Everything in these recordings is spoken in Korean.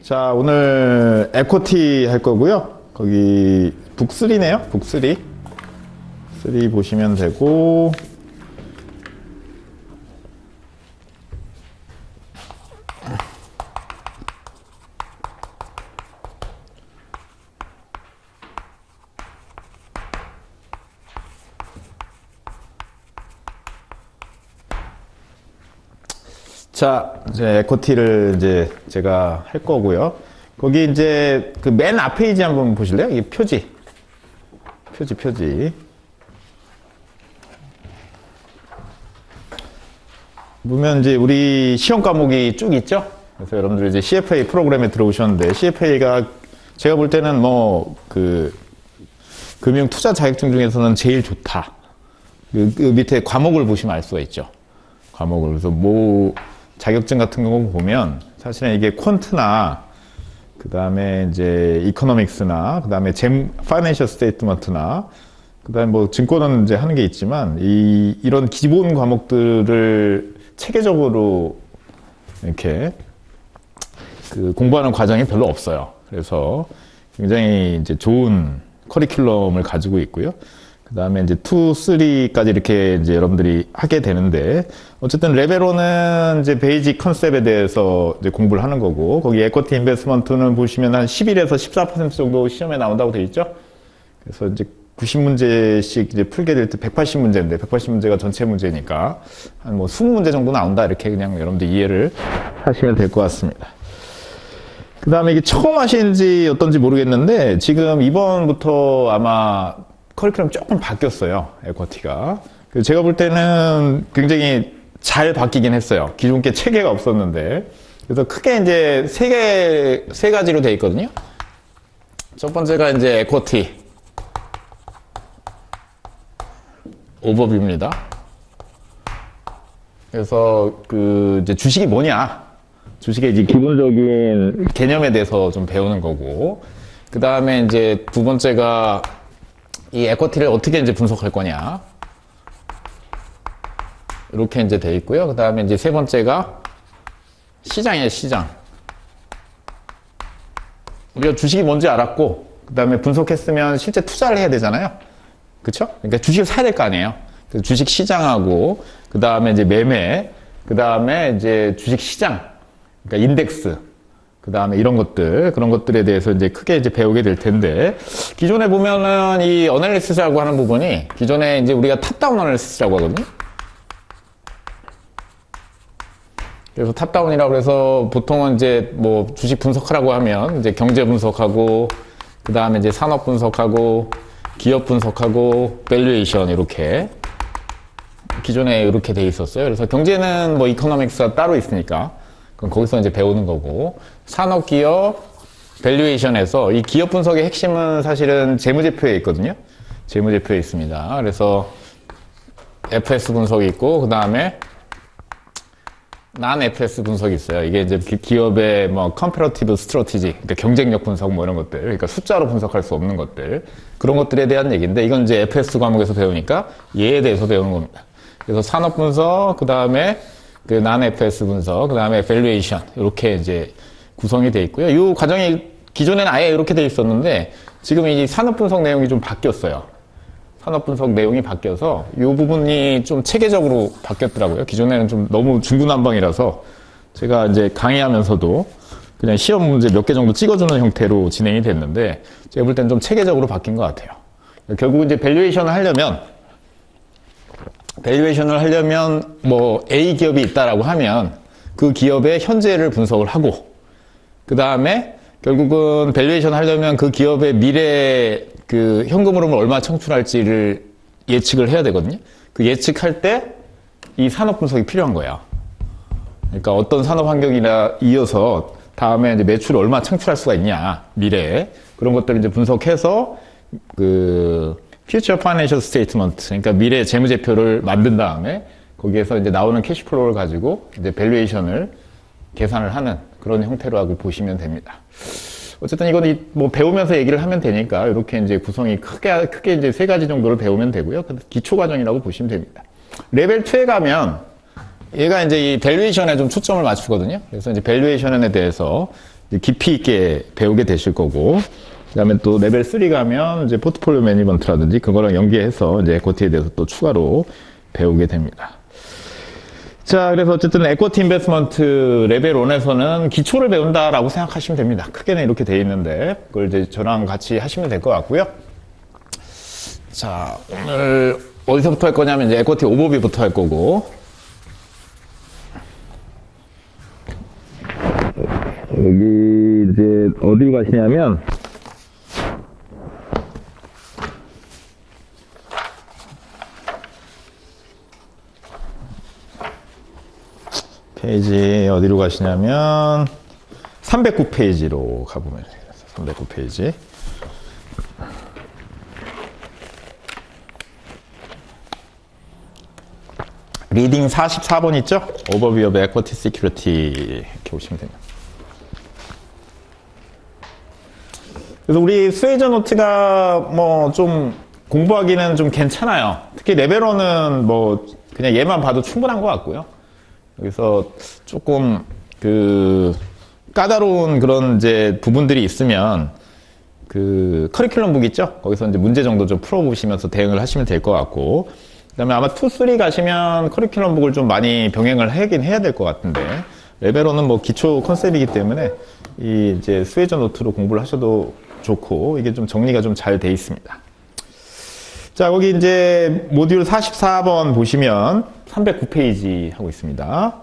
자, 오늘 에코티 할 거고요. 거기 북3네요. 북3. 3 보시면 되고. 자, 이제 에코티를 이제 제가 할 거고요. 거기 이제 그 맨 앞 페이지 한번 보실래요? 이게 표지. 표지. 보면 이제 우리 시험 과목이 쭉 있죠? 그래서 여러분들 이제 CFA 프로그램에 들어오셨는데, CFA가 제가 볼 때는 뭐, 금융 투자 자격증 중에서는 제일 좋다. 그 밑에 과목을 보시면 알 수가 있죠. 과목을. 그래서 뭐, 자격증 같은 거 보면 사실은 이게 퀀트나 그 다음에 이제 이코노믹스나 그 다음에 파이낸셜 스테이트먼트나 그 다음에 뭐 증권은 이제 하는 게 있지만 이런 기본 과목들을 체계적으로 이렇게 그 공부하는 과정이 별로 없어요. 그래서 굉장히 이제 좋은 커리큘럼을 가지고 있고요. 그 다음에 이제 2, 3까지 이렇게 이제 여러분들이 하게 되는데, 어쨌든 레벨1은 이제 베이직 컨셉에 대해서 이제 공부를 하는 거고, 거기 에쿼티 인베스트먼트는 보시면 한 11에서 14% 정도 시험에 나온다고 되어 있죠? 그래서 이제 90문제씩 이제 풀게 될 때 180문제인데, 180문제가 전체 문제니까, 한 뭐 20문제 정도 나온다. 이렇게 그냥 여러분들 이해를 하시면 될 것 같습니다. 그 다음에 이게 처음 하시는지 어떤지 모르겠는데, 지금 이번부터 아마 커리큘럼 조금 바뀌었어요. 에쿼티가. 제가 볼 때는 굉장히 잘 바뀌긴 했어요. 기존 게 체계가 없었는데. 그래서 크게 이제 세 가지로 되어 있거든요. 첫 번째가 이제 에쿼티 오버뷰입니다. 그래서 이제 주식이 뭐냐. 주식의 이제 기본적인 개념에 대해서 좀 배우는 거고. 그 다음에 이제 두 번째가 이 에쿼티를 어떻게 이제 분석할 거냐. 이렇게 이제 돼 있고요. 그 다음에 이제 세 번째가 시장이에요, 시장. 우리가 주식이 뭔지 알았고, 그 다음에 분석했으면 실제 투자를 해야 되잖아요. 그쵸? 그러니까 주식을 사야 될 거 아니에요. 그래서 주식 시장하고, 그 다음에 이제 매매, 그 다음에 이제 주식 시장, 그러니까 인덱스. 그 다음에 이런 것들, 그런 것들에 대해서 이제 크게 이제 배우게 될 텐데, 기존에 보면은 이 어널리시스라고 하는 부분이, 기존에 이제 우리가 탑다운 어널리시스라고 하거든요. 그래서 탑다운이라고 해서 보통은 이제 뭐 주식 분석하라고 하면 이제 경제 분석하고, 그 다음에 이제 산업 분석하고, 기업 분석하고, 밸류에이션 이렇게. 기존에 이렇게 돼 있었어요. 그래서 경제는 뭐 이코노믹스가 따로 있으니까, 그럼 거기서 이제 배우는 거고, 산업, 기업, 밸류에이션에서 이 기업 분석의 핵심은 사실은 재무제표에 있거든요. 재무제표에 있습니다. 그래서 FS 분석이 있고, 그 다음에 난 FS 분석이 있어요. 이게 이제 기업의 뭐 컴패러티브 스트래티지, 그러니까 경쟁력 분석 뭐 이런 것들, 그러니까 숫자로 분석할 수 없는 것들, 그런 것들에 대한 얘기인데, 이건 이제 FS 과목에서 배우니까 얘에 대해서 배우는 겁니다. 그래서 산업 분석, 그 다음에 그 난 FS 분석, 그 다음에 밸류에이션 이렇게 이제 구성이 되어 있고요. 이 과정이 기존에는 아예 이렇게 되어 있었는데 지금 이 산업 분석 내용이 좀 바뀌었어요. 산업 분석 내용이 바뀌어서 이 부분이 좀 체계적으로 바뀌었더라고요. 기존에는 좀 너무 중구난방이라서 제가 이제 강의하면서도 그냥 시험 문제 몇 개 정도 찍어주는 형태로 진행이 됐는데 제가 볼 때는 좀 체계적으로 바뀐 것 같아요. 결국 이제 밸류에이션을 하려면 뭐 A 기업이 있다라고 하면 그 기업의 현재를 분석을 하고, 그 다음에 결국은 밸류에이션 하려면 그 기업의 미래 그 현금 흐름을 얼마 창출할지를 예측을 해야 되거든요. 그 예측할 때 이 산업 분석이 필요한 거예요. 그러니까 어떤 산업 환경이나 이어서 다음에 이제 매출을 얼마 창출할 수가 있냐, 미래에. 그런 것들을 이제 분석해서 Future Financial Statement, 그러니까 미래 재무제표를 만든 다음에 거기에서 이제 나오는 캐시플로우를 가지고 이제 밸류에이션을 계산을 하는 그런 형태로 하고 보시면 됩니다. 어쨌든 이건 뭐 배우면서 얘기를 하면 되니까 이렇게 이제 구성이 크게 이제 세 가지 정도를 배우면 되고요. 기초 과정이라고 보시면 됩니다. 레벨 2에 가면 얘가 이제 이 밸류에이션에 좀 초점을 맞추거든요. 그래서 이제 밸류에이션에 대해서 깊이 있게 배우게 되실 거고, 그 다음에 또 레벨 3 가면 이제 포트폴리오 매니지먼트라든지 그거랑 연계해서 이제 에쿼티에 대해서 또 배우게 됩니다. 자, 그래서 어쨌든 에쿼티 인베스트먼트 레벨 1에서는 기초를 배운다라고 생각하시면 됩니다. 크게는 이렇게 돼 있는데, 그걸 이제 저랑 같이 하시면 될 것 같고요. 자, 오늘 어디서부터 할 거냐면 이제 에쿼티 오버뷰부터 할 거고, 여기 이제 어디로 가시냐면, 페이지 어디로 가시냐면 309페이지로 가보면 되겠어요. 309페이지. 리딩 44번 있죠? Overview of Equity Security 이렇게 보시면 됩니다. 그래서 우리 스웨이저 노트가 뭐 좀 공부하기는 좀 괜찮아요. 특히 레벨 1은 뭐 그냥 얘만 봐도 충분한 것 같고요. 여기서 조금 까다로운 그런 이제 부분들이 있으면 커리큘럼북 있죠? 거기서 이제 문제 정도 좀 풀어보시면서 대응을 하시면 될 것 같고, 그 다음에 아마 2, 3 가시면 커리큘럼북을 좀 많이 병행을 하긴 해야 될 것 같은데, 레벨 1은 뭐 기초 컨셉이기 때문에 이 이제 스웨이저 노트로 공부를 하셔도 좋고, 이게 좀 정리가 좀 잘 돼 있습니다. 자, 거기 이제 모듈 44번 보시면 309페이지 하고 있습니다.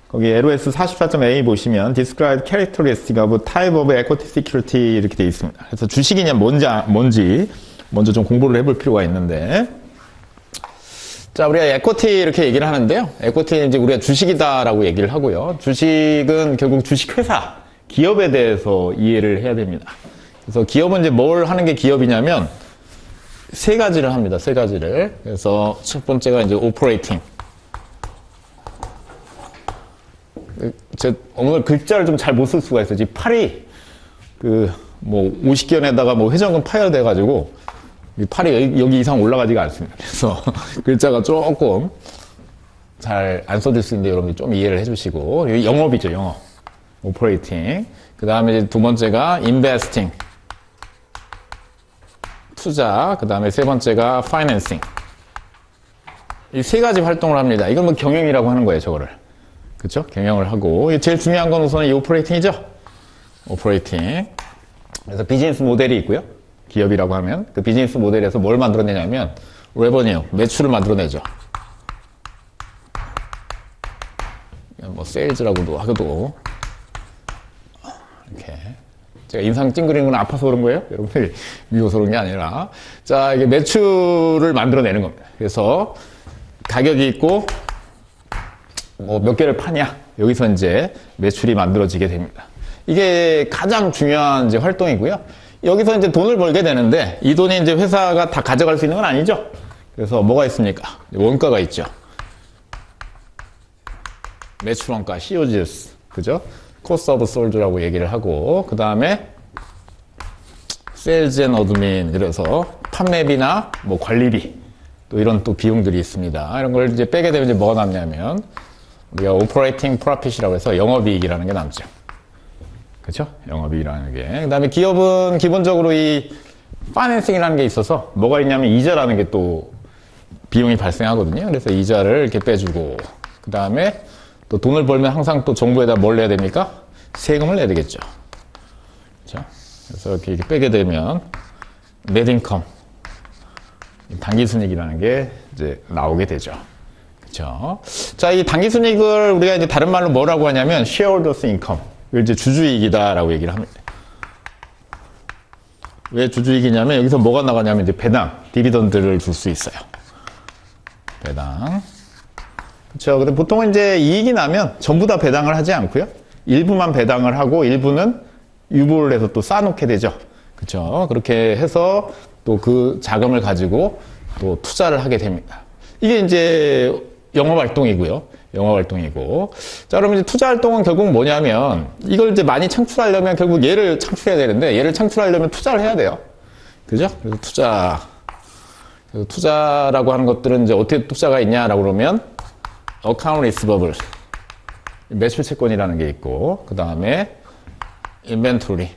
거기 LOS 44.A 보시면 Describe Characteristic of Type of Equity Security 이렇게 되어 있습니다. 그래서 주식이냐 뭔지 먼저 좀 공부를 해볼 필요가 있는데, 자, 우리가 에쿼티 이렇게 얘기를 하는데요. 에쿼티는 이제 우리가 주식이다라고 얘기를 하고요. 주식은 결국 주식회사, 기업에 대해서 이해를 해야 됩니다. 그래서 기업은 이제 뭘 하는 게 기업이냐면 세 가지를 합니다. 세 가지를. 그래서 첫 번째가 이제 오퍼레이팅. 제가 오늘 글자를 좀 잘 못 쓸 수가 있어요. 지금 팔이 뭐 50견에다가 뭐 회전근 파열돼가지고 팔이 여기 이상 올라가지가 않습니다. 그래서 글자가 조금 잘 안 써질 수 있는데 여러분들 좀 이해를 해주시고, 영업이죠, 영업. 오퍼레이팅. 그 다음에 이제 두 번째가 investing. 투자, 그 다음에 세 번째가 파이낸싱. 이 세 가지 활동을 합니다. 이건 뭐 경영이라고 하는 거예요, 저거를. 그쵸? 경영을 하고. 제일 중요한 건 우선 이 오퍼레이팅이죠? 오퍼레이팅. 그래서 비즈니스 모델이 있고요. 기업이라고 하면. 그 비즈니스 모델에서 뭘 만들어내냐면, 레버뉴, 매출을 만들어내죠. 뭐, 세일즈라고도 하고도. 이렇게. 제가 인상 찡그리는 건 아파서 그런 거예요? 여러분들이 미워서 그런 게 아니라. 자, 이게 매출을 만들어내는 겁니다. 그래서 가격이 있고, 뭐 몇 개를 파냐. 여기서 이제 매출이 만들어지게 됩니다. 이게 가장 중요한 이제 활동이고요. 여기서 이제 돈을 벌게 되는데, 이 돈이 이제 회사가 다 가져갈 수 있는 건 아니죠. 그래서 뭐가 있습니까? 원가가 있죠. 매출 원가, COGS. 그죠? 코스트 오브 솔드라고 얘기를 하고, 그 다음에 세일즈 앤 어드민, 그래서 판매비나 뭐 관리비, 또 이런 또 비용들이 있습니다. 이런 걸 이제 빼게 되면 이제 뭐가 남냐면 우리가 오퍼레이팅 프로핏이라고 해서 영업이익이라는 게 남죠. 그렇죠? 영업이익이라는 게. 그 다음에 기업은 기본적으로 이 파이낸싱이라는 게 있어서 뭐가 있냐면 이자라는 게 또 비용이 발생하거든요. 그래서 이자를 이렇게 빼주고, 그 다음에 또 돈을 벌면 항상 또 정부에다 뭘 내야 됩니까? 세금을 내야 되겠죠. 그렇죠? 그래서 이렇게 빼게 되면 net income, 당기순이익이라는 게 이제 나오게 되죠. 그렇죠? 자, 이 당기순이익을 우리가 이제 다른 말로 뭐라고 하냐면 shareholders income, 이걸 이제 주주이익이다라고 얘기를 합니다. 왜 주주이익이냐면 여기서 뭐가 나가냐면 이제 배당, 디비던드를 줄 수 있어요. 배당. 그렇죠. 근데 보통은 이제 이익이 나면 전부 다 배당을 하지 않고요. 일부만 배당을 하고 일부는 유보를 해서 또 쌓아놓게 되죠. 그렇죠. 그렇게 해서 또 그 자금을 가지고 또 투자를 하게 됩니다. 이게 이제 영업활동이고요. 영업활동이고. 자, 그러면 이제 투자활동은 결국 뭐냐면 이걸 이제 많이 창출하려면 결국 얘를 창출해야 되는데, 얘를 창출하려면 투자를 해야 돼요. 그죠? 그래서 투자라고 하는 것들은 이제 어떻게 투자가 있냐라고 그러면 account receivable, 매출 채권이라는 게 있고, 그 다음에 인벤토리.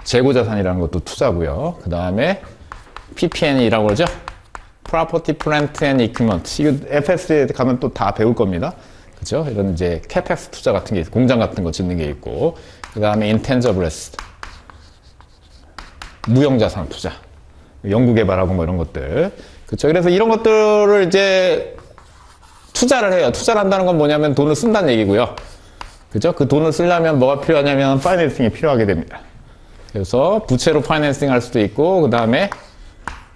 재고자산이라는 것도 투자고요. 그 다음에 PPN이라고 그러죠. Property, Plant and Equipment. 이거 FS에 가면 또 다 배울 겁니다. 그죠? 이런 이제 CapEx 투자 같은 게 있고, 공장 같은 거 짓는 게 있고, 그 다음에 Intangible Assets. 무형자산 투자. 연구개발하고 뭐 이런 것들. 그쵸? 그래서 이런 것들을 이제 투자를 해요. 투자를 한다는 건 뭐냐면 돈을 쓴다는 얘기고요. 그죠? 그 돈을 쓰려면 뭐가 필요하냐면 파이낸싱이 필요하게 됩니다. 그래서 부채로 파이낸싱 할 수도 있고, 그 다음에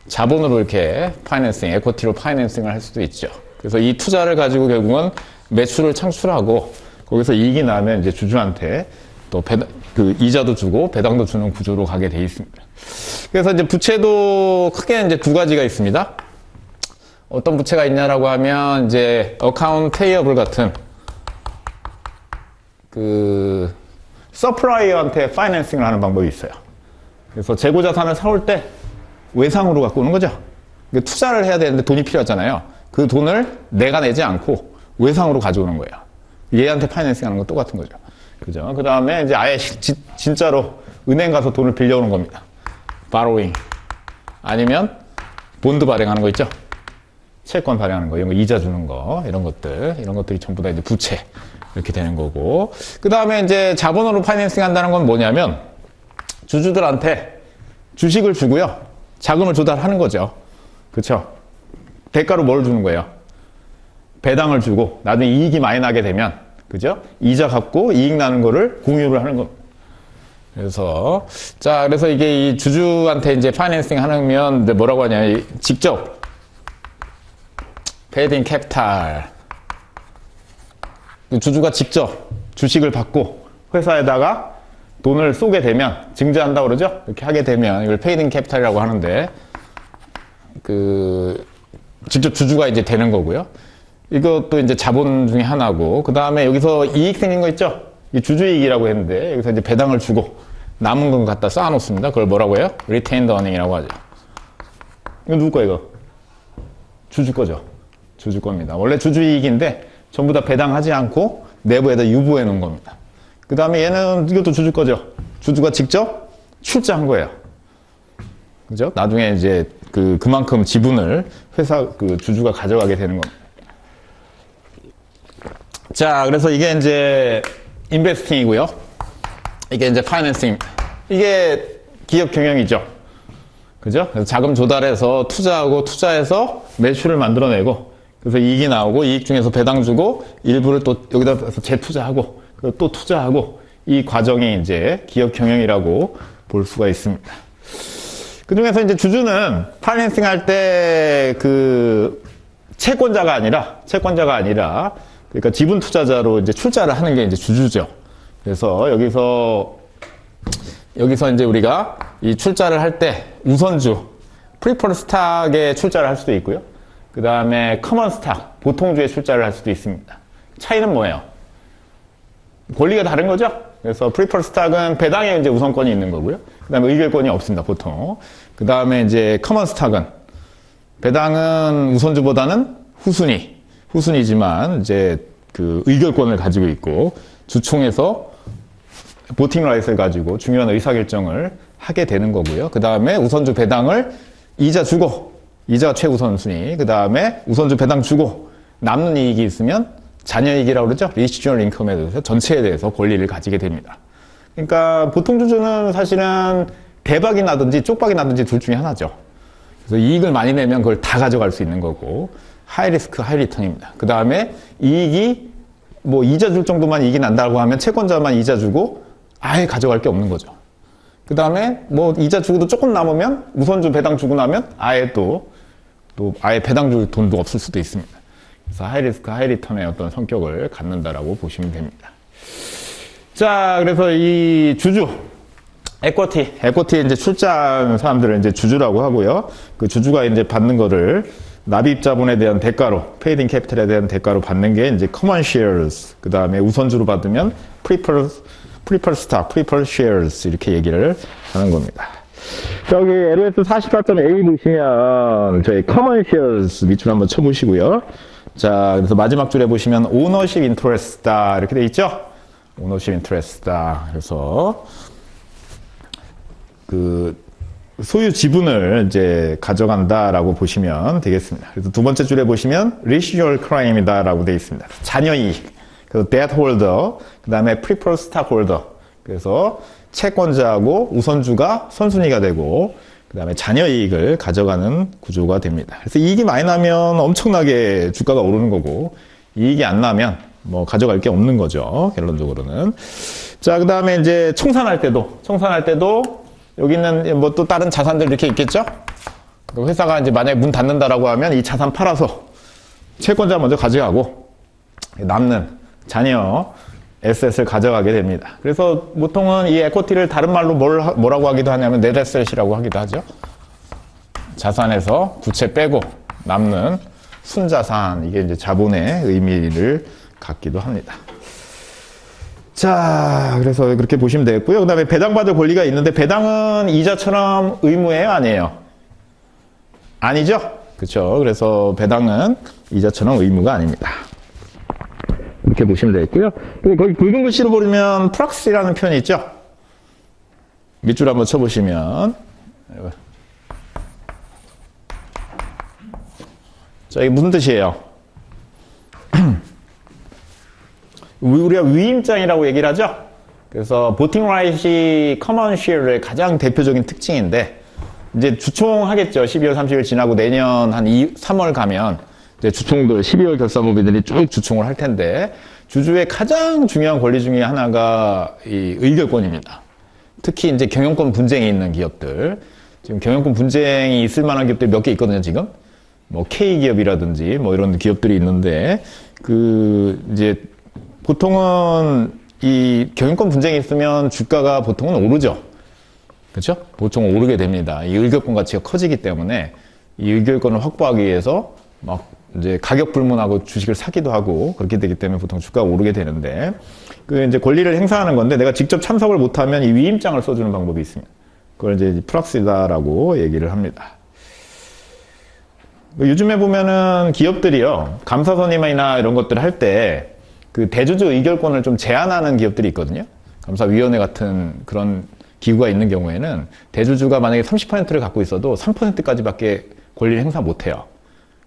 자본으로 이렇게 파이낸싱, 에쿼티로 파이낸싱을 할 수도 있죠. 그래서 이 투자를 가지고 결국은 매출을 창출하고, 거기서 이익이 나면 이제 주주한테 또 이자도 주고 배당도 주는 구조로 가게 돼 있습니다. 그래서 이제 부채도 크게 이제 두 가지가 있습니다. 어떤 부채가 있냐라고 하면 이제 어카운트 페이어블 같은 그 서플라이어한테 파이낸싱을 하는 방법이 있어요. 그래서 재고자산을 사올 때 외상으로 갖고 오는 거죠. 투자를 해야 되는데 돈이 필요하잖아요. 그 돈을 내가 내지 않고 외상으로 가져오는 거예요. 얘한테 파이낸싱 하는 건 똑같은 거죠. 그죠? 그 다음에 이제 아예 진짜로 은행 가서 돈을 빌려오는 겁니다. borrowing. 아니면 본드 발행하는 거 있죠? 채권 발행하는 거, 이런 거 이자 주는 거, 이런 것들이 전부 다 이제 부채. 이렇게 되는 거고. 그 다음에 이제 자본으로 파이낸싱 한다는 건 뭐냐면 주주들한테 주식을 주고요. 자금을 조달하는 거죠. 그쵸? 대가로 뭘 주는 거예요? 배당을 주고 나중에 이익이 많이 나게 되면, 그죠? 이자 갚고 이익 나는 거를 공유를 하는 겁니다. 그래서 이게 이 주주한테 이제 파이낸싱 하면 뭐라고 하냐면 직접 paid in capital. 주주가 직접 주식을 받고 회사에다가 돈을 쏘게 되면, 증자한다고 그러죠? 이렇게 하게 되면 이걸 paid in capital이라고 하는데, 직접 주주가 이제 되는 거고요. 이것도 이제 자본 중에 하나고, 그 다음에 여기서 이익 생긴 거 있죠? 이 주주이익이라고 했는데, 여기서 이제 배당을 주고 남은 건 갖다 쌓아놓습니다. 그걸 뭐라고 해요? retained earning이라고 하죠. 이거 누구 거예요, 이거? 주주 거죠? 주주 겁니다. 원래 주주이익인데 전부 다 배당하지 않고 내부에다 유보해 놓은 겁니다. 그 다음에 얘는 이것도 주주 거죠. 주주가 직접 출자한 거예요. 그죠? 나중에 이제 그만큼 지분을 주주가 가져가게 되는 겁니다. 자, 그래서 이게 이제 인베스팅이고요. 이게 이제 파이낸싱. 이게 기업 경영이죠. 그죠? 그래서 자금 조달해서 투자하고, 투자해서 매출을 만들어내고, 그래서 이익이 나오고, 이익 중에서 배당 주고, 일부를 또 여기다 재투자하고, 또 투자하고, 이 과정이 이제 기업 경영이라고 볼 수가 있습니다. 그 중에서 이제 주주는 파이낸싱 할 때 채권자가 아니라, 그러니까 지분 투자자로 이제 출자를 하는 게 이제 주주죠. 그래서 여기서 이제 우리가 이 출자를 할 때 우선주, 프리퍼드 스탁에 출자를 할 수도 있고요. 그 다음에 커먼 스탁, 보통주에 출자를 할 수도 있습니다. 차이는 뭐예요? 권리가 다른 거죠? 그래서 프리퍼드 스탁은 배당에 이제 우선권이 있는 거고요. 그 다음에 의결권이 없습니다, 보통. 그 다음에 이제 커먼 스탁은 배당은 우선주보다는 후순위지만 이제 의결권을 가지고 있고, 주총에서 보팅 라이트를 가지고 중요한 의사결정을 하게 되는 거고요. 그 다음에 우선주 배당을 이자 주고, 이자가 최우선순위, 그 다음에 우선주 배당 주고 남는 이익이 있으면 잔여이익이라고 그러죠. 리시주얼 인컴에 대해서 전체에 대해서 권리를 가지게 됩니다. 그러니까 보통 주주는 사실은 대박이 나든지 쪽박이 나든지 둘 중에 하나죠. 그래서 이익을 많이 내면 그걸 다 가져갈 수 있는 거고, 하이 리스크 하이 리턴입니다. 그 다음에 이익이 이자 줄 정도만 이익이 난다고 하면 채권자만 이자 주고 아예 가져갈 게 없는 거죠. 그 다음에 이자 주고도 조금 남으면 우선주 배당 주고 나면 아예 또 아예 배당 줄 돈도 없을 수도 있습니다. 그래서 하이 리스크 하이 리턴의 어떤 성격을 갖는다라고 보시면 됩니다. 자, 그래서 이 주주 에쿼티에 이제 출자한 사람들을 이제 주주라고 하고요. 그 주주가 이제 받는 거를 납입 자본에 대한 대가로, paid in capital에 대한 대가로 받는 게 이제 common shares, 그 다음에 우선주로 받으면 preferred stock, preferred shares 이렇게 얘기를 하는 겁니다. 여기 LOS 48.A 보시면 저희 common shares 밑줄 한번 쳐보시고요. 자, 그래서 마지막 줄에 보시면 ownership interest다 이렇게 돼 있죠. 오너십 인트레스트다. 그래서 그 소유 지분을 이제 가져간다라고 보시면 되겠습니다. 그래서 두 번째 줄에 보시면 residual claim이다라고 되어 있습니다. 잔여 이익, 그래서 debt holder, 그 다음에 preferred stockholder. 그래서 채권자하고 우선주가 선순위가 되고, 그 다음에 잔여 이익을 가져가는 구조가 됩니다. 그래서 이익이 많이 나면 엄청나게 주가가 오르는 거고, 이익이 안 나면 뭐 가져갈 게 없는 거죠. 결론적으로는. 자, 그 다음에 이제 청산할 때도 여기는 뭐 또 다른 자산들 이렇게 있겠죠? 회사가 이제 만약에 문 닫는다라고 하면 이 자산 팔아서 채권자 먼저 가져가고 남는 잔여 에셋을 가져가게 됩니다. 그래서 보통은 이 에코티를 다른 말로 뭐라고 하기도 하냐면 넷에셋이라고 하기도 하죠. 자산에서 부채 빼고 남는 순자산, 이게 이제 자본의 의미를 갖기도 합니다. 자, 그래서 그렇게 보시면 되겠고요. 그 다음에 배당받을 권리가 있는데, 배당은 이자처럼 의무예요? 아니에요? 아니죠? 그렇죠. 그래서 배당은 이자처럼 의무가 아닙니다. 이렇게 보시면 되겠고요. 그리고 거기 굵은 글씨로 보면 프락스라는 표현이 있죠? 밑줄 한번 쳐보시면. 자, 이게 무슨 뜻이에요? 우리가 위임장이라고 얘기를 하죠. 그래서 보팅 라이트이 커먼 쉐어의 가장 대표적인 특징인데, 이제 주총하겠죠. 12월 30일 지나고 내년 한 3월 가면 이제 주총들 12월 결산법인들이 쭉 주총을 할 텐데, 주주의 가장 중요한 권리 중에 하나가 이 의결권입니다. 특히 이제 경영권 분쟁이 있는 기업들, 지금 경영권 분쟁이 있을 만한 기업들이 몇 개 있거든요. 지금 뭐 K 기업이라든지 뭐 이런 기업들이 있는데, 그 이제 보통은 이 경영권 분쟁이 있으면 주가가 보통은 오르죠. 그렇죠? 보통 오르게 됩니다. 이 의결권 가치가 커지기 때문에 이 의결권을 확보하기 위해서 막 이제 가격 불문하고 주식을 사기도 하고 그렇게 되기 때문에 보통 주가가 오르게 되는데, 그 이제 권리를 행사하는 건데, 내가 직접 참석을 못하면 이 위임장을 써주는 방법이 있습니다. 그걸 이제 프락시다라고 얘기를 합니다. 요즘에 보면은 기업들이요, 감사 선임이나 이런 것들을 할 때 그 대주주 의결권을 좀 제한하는 기업들이 있거든요. 감사위원회 같은 그런 기구가 있는 경우에는 대주주가 만약에 30%를 갖고 있어도 3%까지밖에 권리를 행사 못해요.